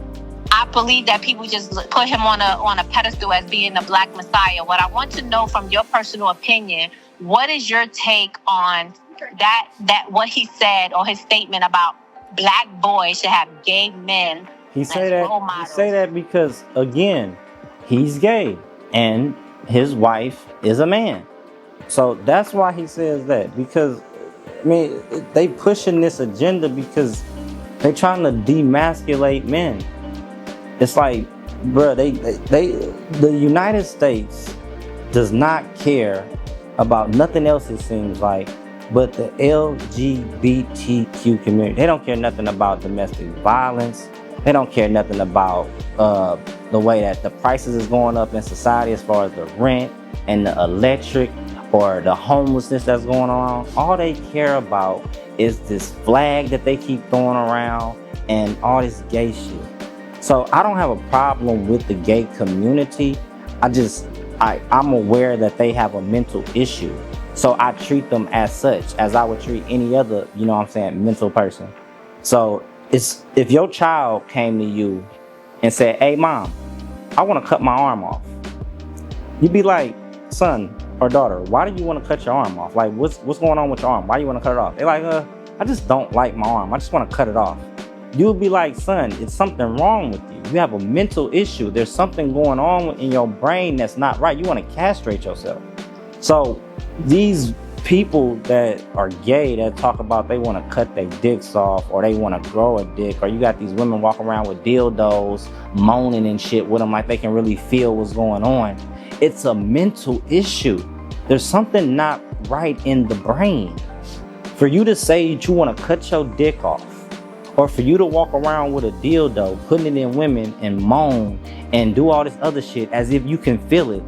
I believe that people just put him on a pedestal as being the black messiah. What I want to know from your personal opinion, what is your take on that what he said, or his statement about black boys should have gay men? He say that because, again, he's gay and his wife is a man. So that's why he says that, because they pushing this agenda because they trying to demasculate men. It's like, bro, the United States does not care about nothing else, it seems like, but the LGBTQ community. They don't care nothing about domestic violence. They don't care nothing about the way that the prices is going up in society as far as the rent and the electric or the homelessness that's going on. All they care about is this flag that they keep throwing around and all this gay shit. So I don't have a problem with the gay community. I'm aware that they have a mental issue. So I treat them as such, as I would treat any other, mental person. So if your child came to you and said, "Hey, mom, I want to cut my arm off," you'd be like, "Son or daughter, why do you want to cut your arm off? Like, what's going on with your arm? Why do you want to cut it off?" They're like, "I just don't like my arm. I just want to cut it off." You would be like, "Son, it's something wrong with you. You have a mental issue. There's something going on in your brain that's not right. You want to castrate yourself." So these people that are gay that talk about they want to cut their dicks off or they want to grow a dick, or you got these women walking around with dildos moaning and shit with them like they can really feel what's going on. It's a mental issue. There's something not right in the brain. For you to say that you want to cut your dick off, or for you to walk around with a dildo, putting it in women and moan and do all this other shit as if you can feel it,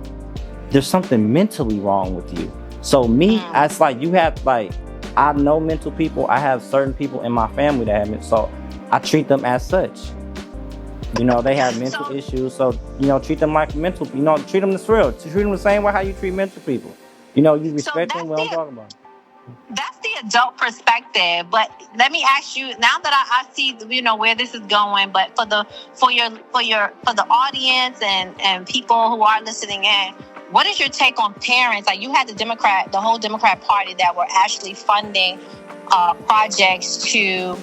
there's something mentally wrong with you. So me, it's like you have, like, I know mental people. I have certain people in my family that have it, so I treat them as such. You know, they have mental issues, so, you know, treat them like mental, you know, treat them as real. Treat them the same way how you treat mental people. You know, you respect them, what I'm talking about. That's the adult perspective, but let me ask you now that I see, you know, where this is going. But for the audience and people who are listening in, what is your take on parents? Like, you had the whole Democrat Party that were actually funding projects to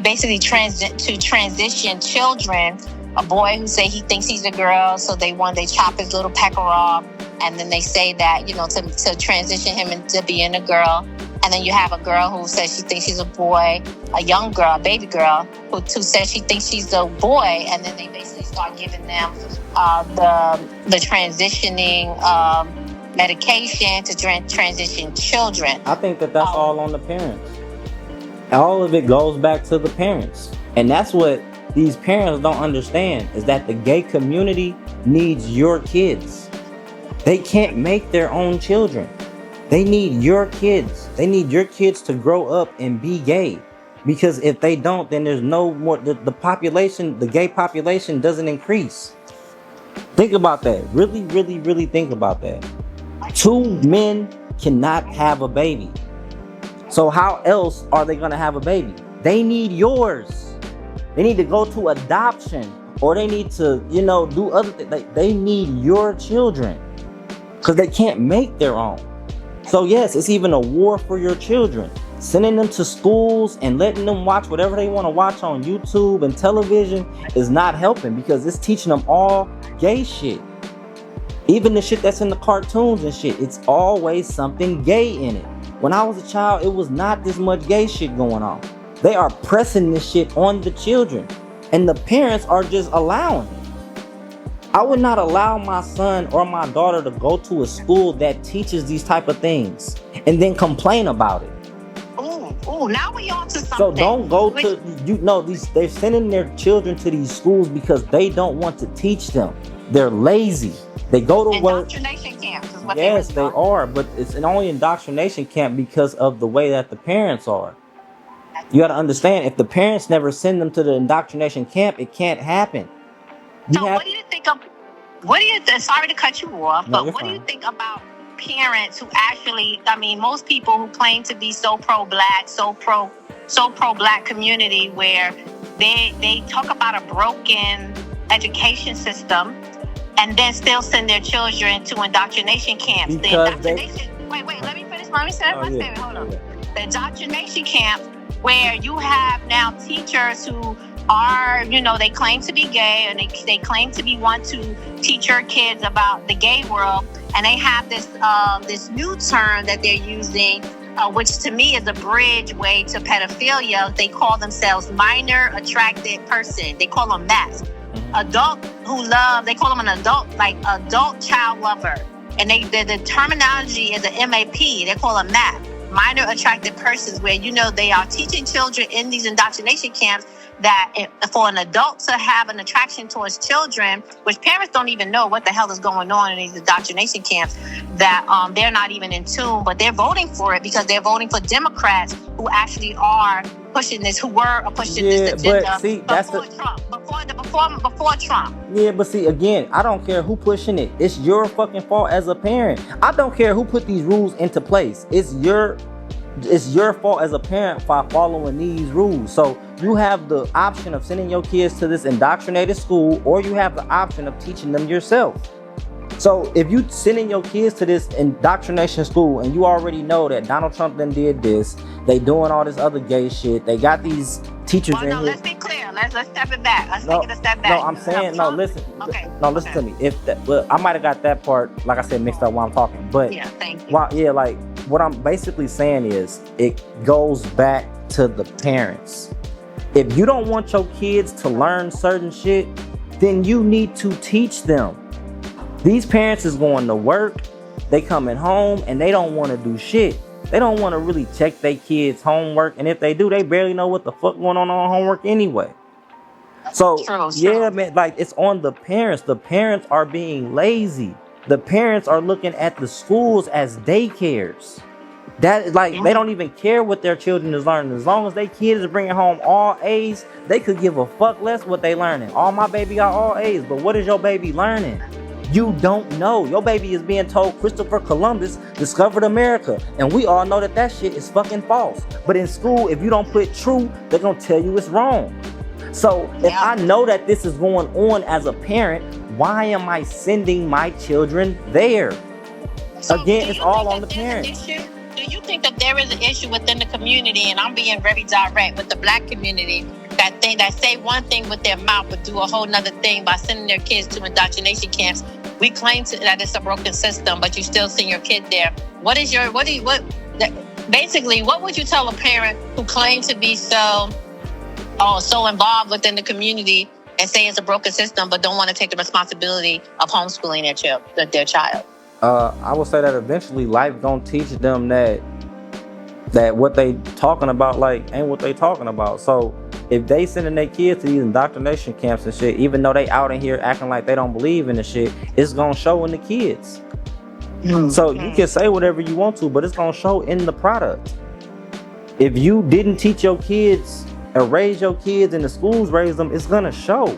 basically transition children. A boy who say he thinks he's a girl, so they chop his little pecker off, and then they say that, you know, to transition him into being a girl. And then you have a girl who says she thinks she's a boy, a young girl, a baby girl, who says she thinks she's a boy, and then they basically start giving them the transitioning medication to transition children. I think that's all on the parents. All of it goes back to the parents, and that's what these parents don't understand, is that the gay community needs your kids. They can't make their own children. They need your kids. They need your kids to grow up and be gay. Because if they don't, then there's no more, the population, the gay population doesn't increase. Think about that. Really, really, really think about that. 2 men cannot have a baby. So how else are they gonna have a baby? They need yours. They need to go to adoption, or they need to, you know, do other things. They need your children because they can't make their own. So yes, it's even a war for your children. Sending them to schools and letting them watch whatever they want to watch on YouTube and television is not helping, because it's teaching them all gay shit. Even the shit that's in the cartoons and shit, it's always something gay in it. When I was a child, it was not this much gay shit going on. They are pressing this shit on the children, and the parents are just allowing it. I would not allow my son or my daughter to go to a school that teaches these type of things and then complain about it. Ooh, now we on to something. So don't go they're sending their children to these schools because they don't want to teach them. They're lazy. They go to work. Indoctrination camps is what yes, they are, but it's an only indoctrination camp because of the way that the parents are. You got to understand, if the parents never send them to the indoctrination camp, it can't happen. What do you think of? Sorry to cut you off, but what do you think about parents who actually? I mean, most people who claim to be so pro-black, so pro-black community, where they talk about a broken education system, and then still send their children to indoctrination camps. Wait, let me finish. Hold on. The indoctrination camps, where you have now teachers who are, you know, they claim to be gay, and they claim to want to teach your kids about the gay world, and they have this new term that they're using, which to me is a bridge way to pedophilia. They call themselves minor attracted person. They call them MAPs. Adult who love, they call them an adult, like adult child lover. And the terminology is a MAP. They call them MAP. Minor attracted persons, where, you know, they are teaching children in these indoctrination camps that for an adult to have an attraction towards children, which parents don't even know what the hell is going on in these indoctrination camps, that they're not even in tune, but they're voting for it because they're voting for Democrats who actually are pushing this, this agenda but see, before Trump. Yeah, but see, again, I don't care who pushing it. It's your fucking fault as a parent. I don't care who put these rules into place. It's your fault as a parent for following these rules. So you have the option of sending your kids to this indoctrinated school, or you have the option of teaching them yourself. So if you sending your kids to this indoctrination school and you already know that Donald Trump then did this, they doing all this other gay shit, they got these teachers in here. Let's be clear. Yeah, let's step it back. Let's No, take it a step back. no, I'm saying no. Listen, Okay. no, listen to me. If that, well, I might have got that part, like I said, mixed up while I'm talking. But Yeah, thank you. while, yeah, like what I'm basically saying is, it goes back to the parents. If you don't want your kids to learn certain shit, then you need to teach them. These parents is going to work, they coming home, and they don't want to do shit. They don't want to really check their kids' homework, and if they do, they barely know what the fuck going on homework anyway. So yeah, man, like it's on the parents. The parents are being lazy. The parents are looking at the schools as daycares. That like they don't even care what their children is learning. As long as their kids is bringing home all A's, they could give a fuck less what they learning. All my baby got all A's, but what is your baby learning? You don't know. Your baby is being told Christopher Columbus discovered America, and we all know that that shit is fucking false. But in school, if you don't put true, they're gonna tell you it's wrong. So if I know that this is going on as a parent, why am I sending my children there? So again, it's all on the parents. Do you think that there is an issue within the community, and I'm being very direct with the black community, that say one thing with their mouth but do a whole nother thing by sending their kids to indoctrination camps? We claim that it's a broken system, but you still send your kid there. Basically, what would you tell a parent who claims to be so involved within the community and say it's a broken system, but don't want to take the responsibility of homeschooling their child? I would say that eventually life gonna teach them that what they talking about like ain't what they talking about. So if they sending their kids to these indoctrination camps and shit, even though they out in here acting like they don't believe in the shit, it's gonna show in the kids. So you can say whatever you want to, but it's gonna show in the product. If you didn't teach your kids or raise your kids and the schools raise them, it's gonna show.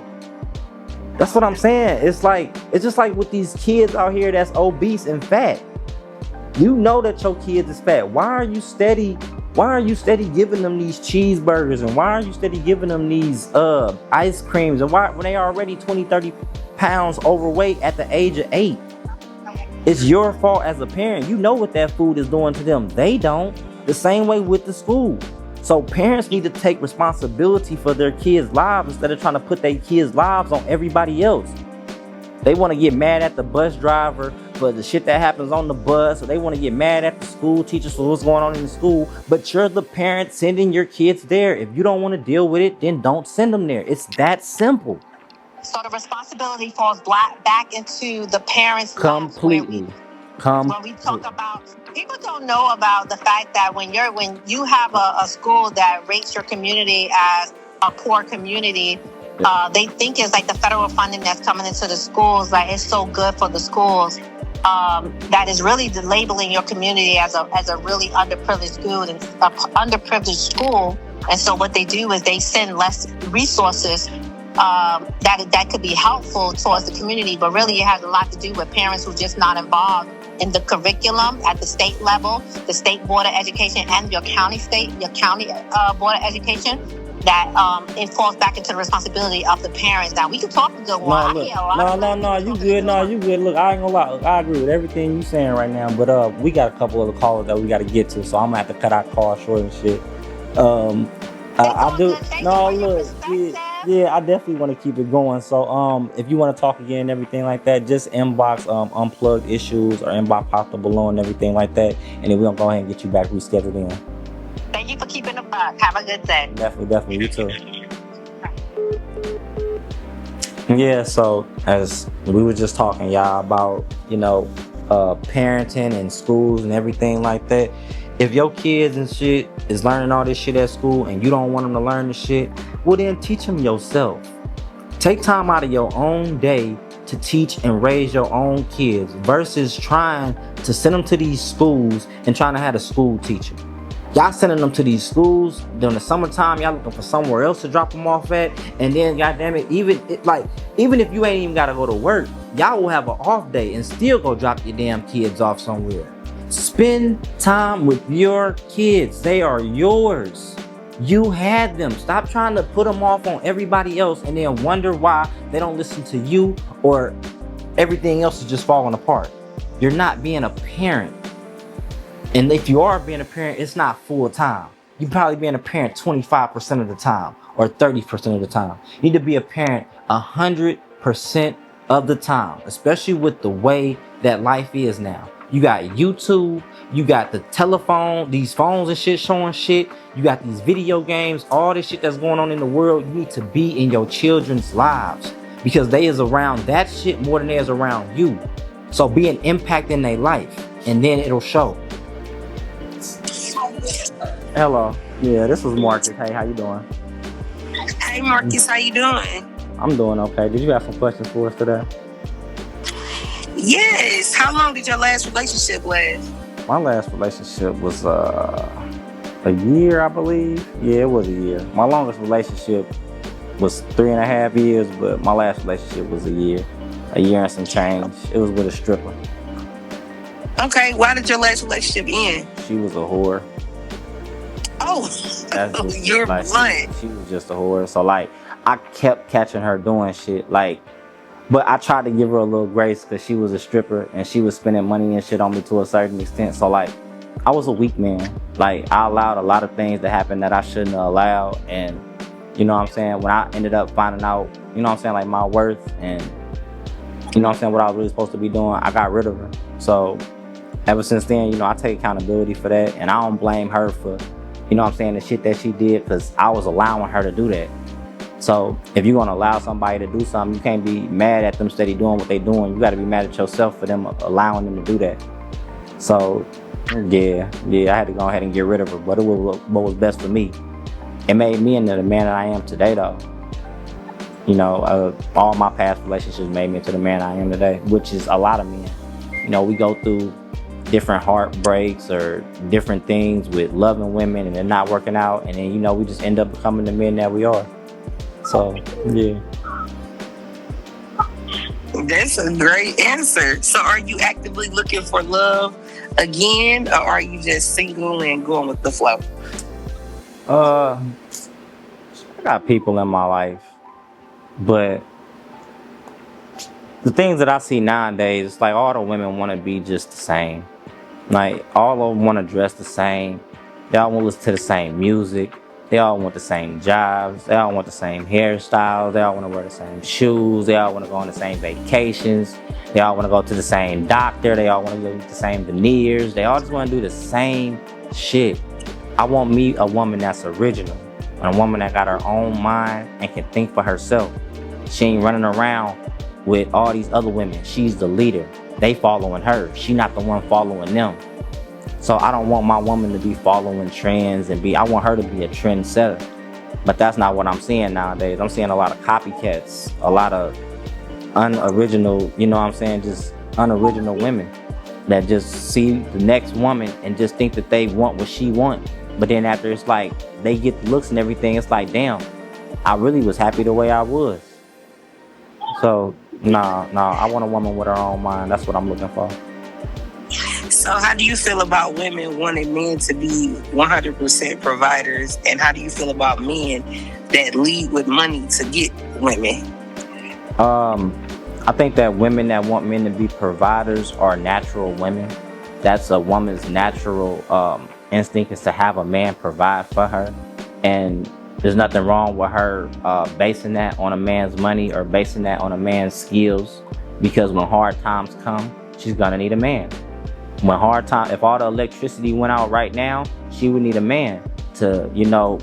That's what I'm saying. It's just like with these kids out here that's obese and fat. You know that your kids is fat. Why are you steady giving them these cheeseburgers, and why are you steady giving them these ice creams, and why when they are already 20-30 pounds overweight at the age of 8? It's your fault as a parent. You know what that food is doing to them. They don't. The same way with the school. So parents need to take responsibility for their kids' lives instead of trying to put their kids' lives on everybody else. They want to get mad at the bus driver for the shit that happens on the bus, or they want to get mad at the school teachers for what's going on in the school, but you're the parent sending your kids there. If you don't want to deal with it, then don't send them there. It's that simple. So the responsibility falls back into the parents' completely. When we talk about, people don't know about the fact that when you have a school that rates your community as a poor community, they think it's like the federal funding that's coming into the schools, like it's so good for the schools, that is really labeling your community as a really underprivileged school. And so what they do is they send less resources that could be helpful towards the community, but really it has a lot to do with parents who are just not involved in the curriculum at the state level, the state board of education, and your county board of education. That it falls back into the responsibility of the parents. Now we can talk a good one. You good. Look, I ain't gonna lie. Look, I agree with everything you saying right now, but we got a couple other callers that we got to get to, so I'm gonna have to cut our call short and shit. I do. No, look, yeah, I definitely want to keep it going. So, if you want to talk again and everything like that, just inbox Unplugged issues or inbox Pop the Balloon and everything like that, and then we're gonna go ahead and get you back rescheduled in. Thank you for keeping the buck. Have a good day. Definitely. You too. Yeah, so as we were just talking, y'all, about, parenting and schools and everything like that. If your kids and shit is learning all this shit at school and you don't want them to learn the shit, well then teach them yourself. Take time out of your own day to teach and raise your own kids versus trying to send them to these schools and trying to have a school teacher. Y'all sending them to these schools during the summertime, y'all looking for somewhere else to drop them off at, and then goddamn it, even if you ain't even gotta go to work, y'all will have an off day and still go drop your damn kids off somewhere. Spend time with your kids. They are yours. You had them. Stop trying to put them off on everybody else and then wonder why they don't listen to you or everything else is just falling apart. You're not being a parent. And if you are being a parent, it's not full time. You're probably being a parent 25% of the time. or 30% of the time. You need to be a parent 100% of the time, especially with the way that life is now. You got YouTube, you got the telephone, these phones and shit showing shit. You got these video games, all this shit that's going on in the world. You need to be in your children's lives because they is around that shit more than they is around you. So be an impact in their life and then it'll show. Hello. Yeah, this was Marcus. Hey, how you doing? Hey Marcus, how you doing? I'm doing okay. Did you have some questions for us today? Yes. How long did your last relationship last? My last relationship was a year, I believe. Yeah, it was a year. My longest relationship was 3.5 years, but my last relationship was a year and some change. It was with a stripper. Okay, why did your last relationship end? She was a whore. Oh, you're like, blunt. She was just a whore. So like, I kept catching her doing shit. Like, but I tried to give her a little grace because she was a stripper and she was spending money and shit on me to a certain extent. So like, I was a weak man. Like, I allowed a lot of things to happen that I shouldn't have allowed. And you know what I'm saying? When I ended up finding out, you know what I'm saying, like my worth and you know what I'm saying, what I was really supposed to be doing, I got rid of her. So ever since then, you know, I take accountability for that. And I don't blame her for, you know what I'm saying, the shit that she did because I was allowing her to do that. So if you're gonna allow somebody to do something, you can't be mad at them steady doing what they doing. You gotta be mad at yourself for them allowing them to do that. So yeah, I had to go ahead and get rid of her, but it was what was best for me. It made me into the man that I am today though. You know, all my past relationships made me into the man I am today, which is a lot of men. You know, we go through different heartbreaks or different things with loving women and they're not working out. And then, you know, we just end up becoming the men that we are. So, yeah. That's a great answer. So are you actively looking for love again, or are you just single and going with the flow? I got people in my life, but the things that I see nowadays, it's like all the women want to be just the same. Like, all of them want to dress the same. They all want to listen to the same music. They all want the same jobs. They all want the same hairstyles. They all want to wear the same shoes. They all want to go on the same vacations. They all want to go to the same doctor. They all want to get the same veneers. They all just want to do the same shit. I want me a woman that's original. And a woman that got her own mind and can think for herself. She ain't running around with all these other women. She's the leader. They following her. She not the one following them. So I don't want my woman to be following trends I want her to be a trendsetter. But that's not what I'm seeing nowadays. I'm seeing a lot of copycats, a lot of unoriginal, you know what I'm saying, just unoriginal women that just see the next woman and just think that they want what she wants. But then after it's like, they get the looks and everything, it's like, damn, I really was happy the way I was. So, nah, I want a woman with her own mind. That's what I'm looking for. So how do you feel about women wanting men to be 100% providers? And how do you feel about men that lead with money to get women? I think that women that want men to be providers are natural women. That's a woman's natural instinct is to have a man provide for her. And there's nothing wrong with her basing that on a man's money or basing that on a man's skills. Because when hard times come, she's gonna need a man. When if all the electricity went out right now, she would need a man to, you know,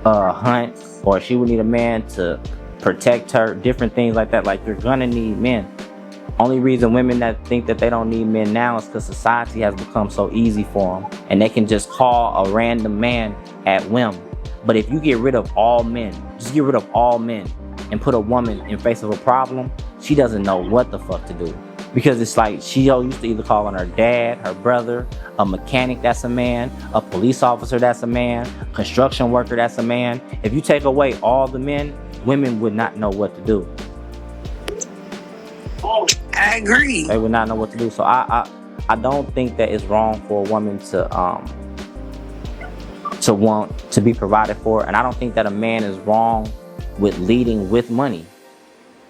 hunt, or she would need a man to protect her, different things like that. Like, you're gonna need men. Only reason women that think that they don't need men now is because society has become so easy for them, and they can just call a random man at whim. But if you get rid of all men, just get rid of all men and put a woman in face of a problem, she doesn't know what the fuck to do. Because it's like, she used to either call on her dad, her brother, a mechanic that's a man, a police officer that's a man, construction worker that's a man. If you take away all the men, women would not know what to do. I agree. They would not know what to do. So I don't think that it's wrong for a woman to want to be provided for. And I don't think that a man is wrong with leading with money.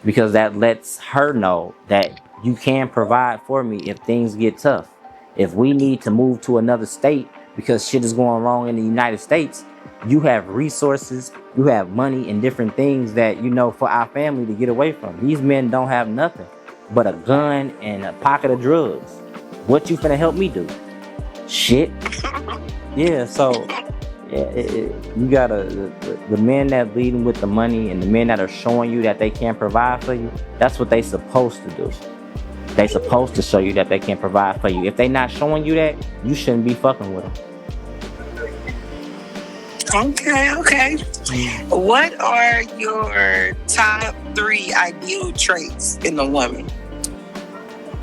Because that lets her know that you can provide for me if things get tough. If we need to move to another state because shit is going wrong in the United States, you have resources, you have money and different things that, you know, for our family to get away from. These men don't have nothing but a gun and a pocket of drugs. What you finna help me do? Shit. Yeah, so yeah, you gotta, the men that leading with the money and the men that are showing you that they can't provide for you, that's what they supposed to do. They supposed to show you that they can provide for you. If they not showing you that, you shouldn't be fucking with them. Okay. What are your top 3 ideal traits in a woman?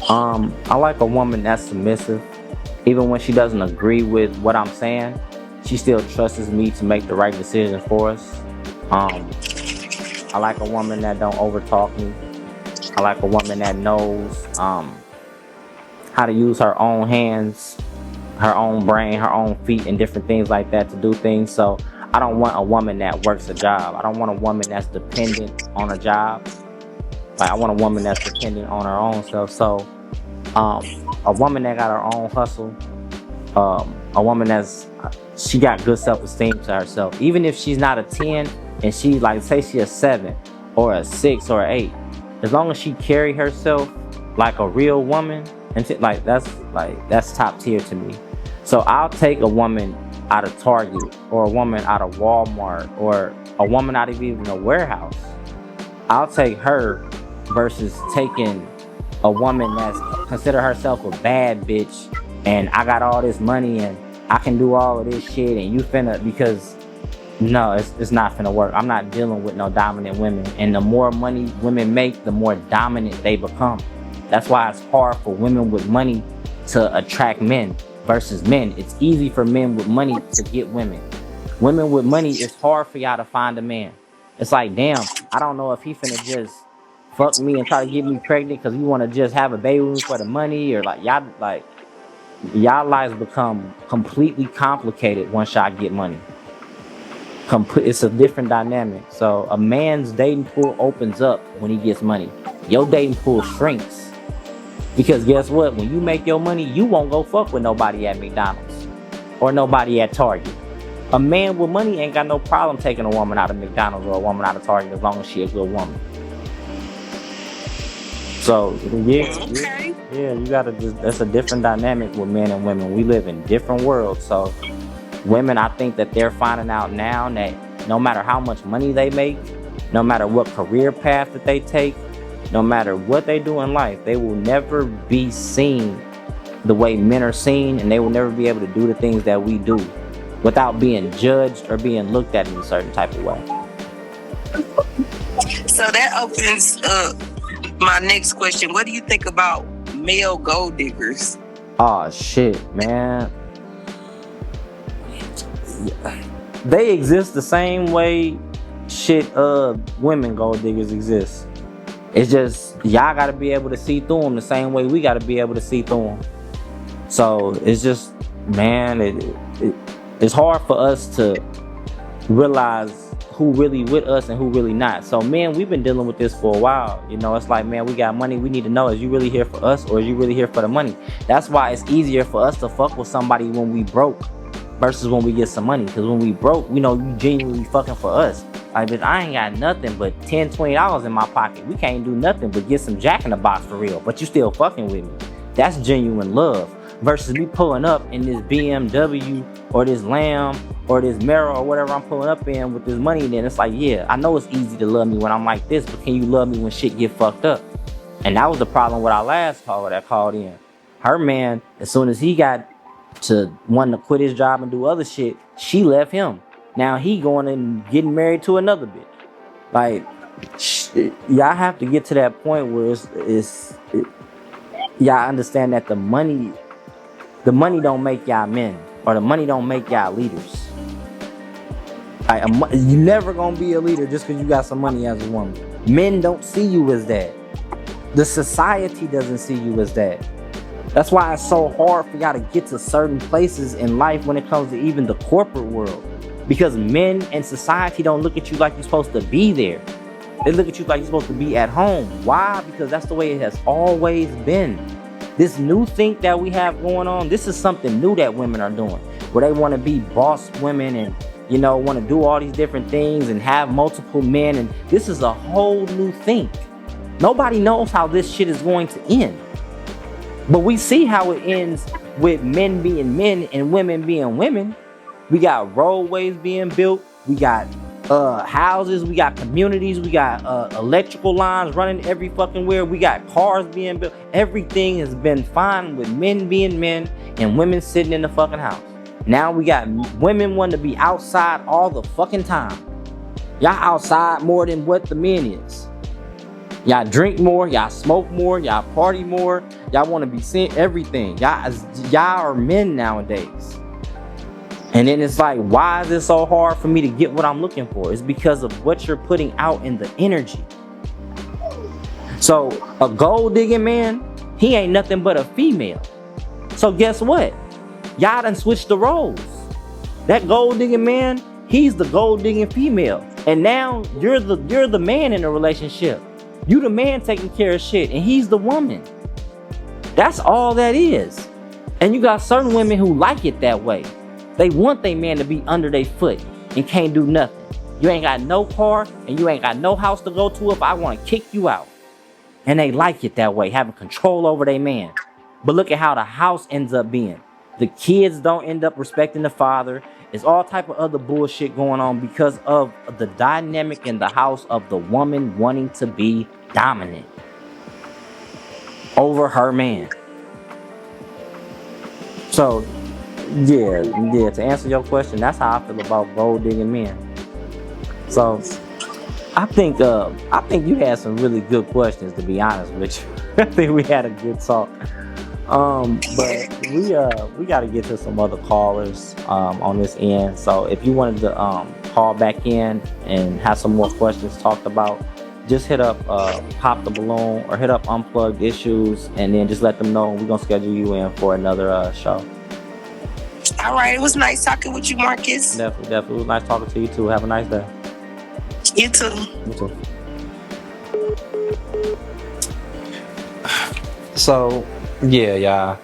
I like a woman that's submissive. Even when she doesn't agree with what I'm saying, she still trusts me to make the right decision for us. I like a woman that don't overtalk me. I like a woman that knows how to use her own hands, her own brain, her own feet, and different things like that to do things. So I don't want a woman that works a job. I don't want a woman that's dependent on a job. Like, I want a woman that's dependent on her own self. So a woman that got her own hustle, a woman she got good self-esteem to herself. Even if she's not a 10 and she, like, say she a 7 or a 6 or an 8, as long as she carry herself like a real woman, and that's top tier to me. So I'll take a woman out of Target, or a woman out of Walmart, or a woman out of even a warehouse. I'll take her versus taking a woman that's consider herself a bad bitch, and I got all this money and I can do all of this shit, and you finna, because no, it's not finna work. I'm not dealing with no dominant women. And the more money women make, the more dominant they become. That's why it's hard for women with money to attract men versus men. It's easy for men with money to get women. Women with money, it's hard for y'all to find a man. It's like, damn, I don't know if he finna just fuck me and try to get me pregnant because he want to just have a baby for the money, or y'all lives become completely complicated once y'all get money. It's a different dynamic. So a man's dating pool opens up when he gets money. Your dating pool shrinks. Because guess what? When you make your money, you won't go fuck with nobody at McDonald's or nobody at Target. A man with money ain't got no problem taking a woman out of McDonald's or a woman out of Target as long as she a good woman. So yeah, you gotta that's a different dynamic with men and women. We live in different worlds. So women, I think that they're finding out now that no matter how much money they make, no matter what career path that they take, no matter what they do in life, they will never be seen the way men are seen, and they will never be able to do the things that we do without being judged or being looked at in a certain type of way. So that opens up my next question. What do you think about male gold diggers? Oh shit, man. They exist the same way women gold diggers exist. It's just y'all gotta be able to see through them the same way we gotta be able to see through them. So it's just, man, it's hard for us to realize who really with us and who really not. So men, we've been dealing with this for a while. You know, it's like, man, we got money. We need to know, is you really here for us or is you really here for the money? That's why it's easier for us to fuck with somebody when we broke versus when we get some money. Because when we broke, we know you genuinely fucking for us. Like, bitch, I ain't got nothing but $10, $20 in my pocket. We can't do nothing but get some Jack in the Box for real. But you still fucking with me. That's genuine love. Versus me pulling up in this BMW or this Lamb or this Mero or whatever I'm pulling up in with this money. Then it's like, yeah, I know it's easy to love me when I'm like this, but can you love me when shit get fucked up? And that was the problem with our last caller that called in. Her man, as soon as he got to wanting to quit his job and do other shit, she left him. Now he going and getting married to another bitch. Like, y'all have to get to that point where y'all understand that the money don't make y'all men, or the money don't make y'all leaders. Like, you never gonna be a leader just because you got some money as a woman. Men don't see you as that. The society doesn't see you as that. That's why it's so hard for y'all to get to certain places in life when it comes to even the corporate world. Because men and society don't look at you like you're supposed to be there. They look at you like you're supposed to be at home. Why? Because that's the way it has always been. This new thing that we have going on, this is something new that women are doing, where they want to be boss women and you know, want to do all these different things and have multiple men. And this is a whole new thing. Nobody knows how this shit is going to end. But we see how it ends with men being men and women being women. We got roadways being built. We got houses. We got communities. We got electrical lines running every fucking where. We got cars being built. Everything has been fine with men being men and women sitting in the fucking house. Now we got women wanting to be outside all the fucking time. Y'all outside more than what the men is. Y'all drink more, y'all smoke more, y'all party more, y'all want to be seeing everything. Y'all are men nowadays. And then it's like, why is it so hard for me to get what I'm looking for? It's because of what you're putting out in the energy. So a gold digging man, he ain't nothing but a female. So guess what? Y'all done switched the roles. That gold digging man, he's the gold digging female. And now you're the man in the relationship. You the man taking care of shit, and he's the woman. That's all that is. And you got certain women who like it that way. They want their man to be under their foot and can't do nothing. You ain't got no car and you ain't got no house to go to if I want to kick you out. And they like it that way, having control over their man. But look at how the house ends up being. The kids don't end up respecting the father. It's all type of other bullshit going on because of the dynamic in the house of the woman wanting to be dominant over her man. So, yeah, to answer your question, that's how I feel about gold digging men. So, I think you had some really good questions, to be honest with you. I think we had a good talk. But we got to get to some other callers on this end. So if you wanted to call back in and have some more questions talked about, just hit up Pop the Balloon or hit up Unplugged Issues, and then just let them know. We're gonna schedule you in for another show. All right, it was nice talking with you, Marcus. Definitely, it was nice talking to you too. Have a nice day. You too. You too. So, yeah, y'all,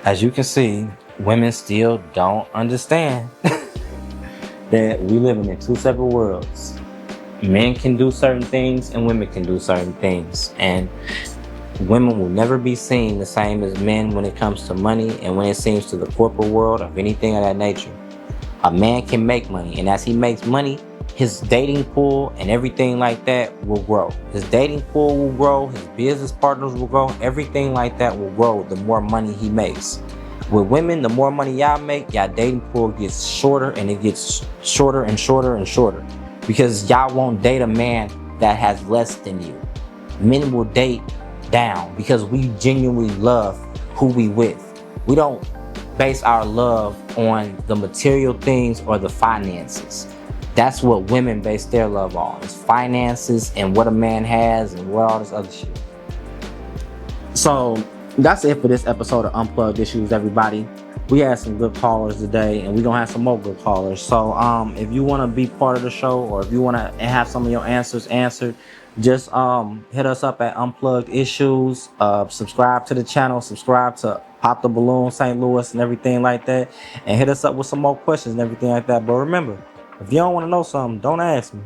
as you can see, women still don't understand that we living in two separate worlds. Men can do certain things and women can do certain things. And women will never be seen the same as men when it comes to money and when it seems to the corporate world of anything of that nature. A man can make money, and as he makes money, his dating pool and everything like that will grow. His dating pool will grow, his business partners will grow, everything like that will grow the more money he makes. With women, the more money y'all make, y'all dating pool gets shorter, and it gets shorter and shorter and shorter. Because y'all won't date a man that has less than you. Men will date down because we genuinely love who we with. We don't base our love on the material things or the finances. That's what women base their love on. It's finances and what a man has and what all this other shit. So that's it for this episode of Unplugged Issues, everybody. We had some good callers today, and we're gonna have some more good callers. So if you want to be part of the show, or if you want to have some of your answers answered, just hit us up at Unplugged Issues. Subscribe to the channel, subscribe to Pop the Balloon St. Louis and everything like that, and hit us up with some more questions and everything like that. But remember, if you don't want to know something, don't ask me.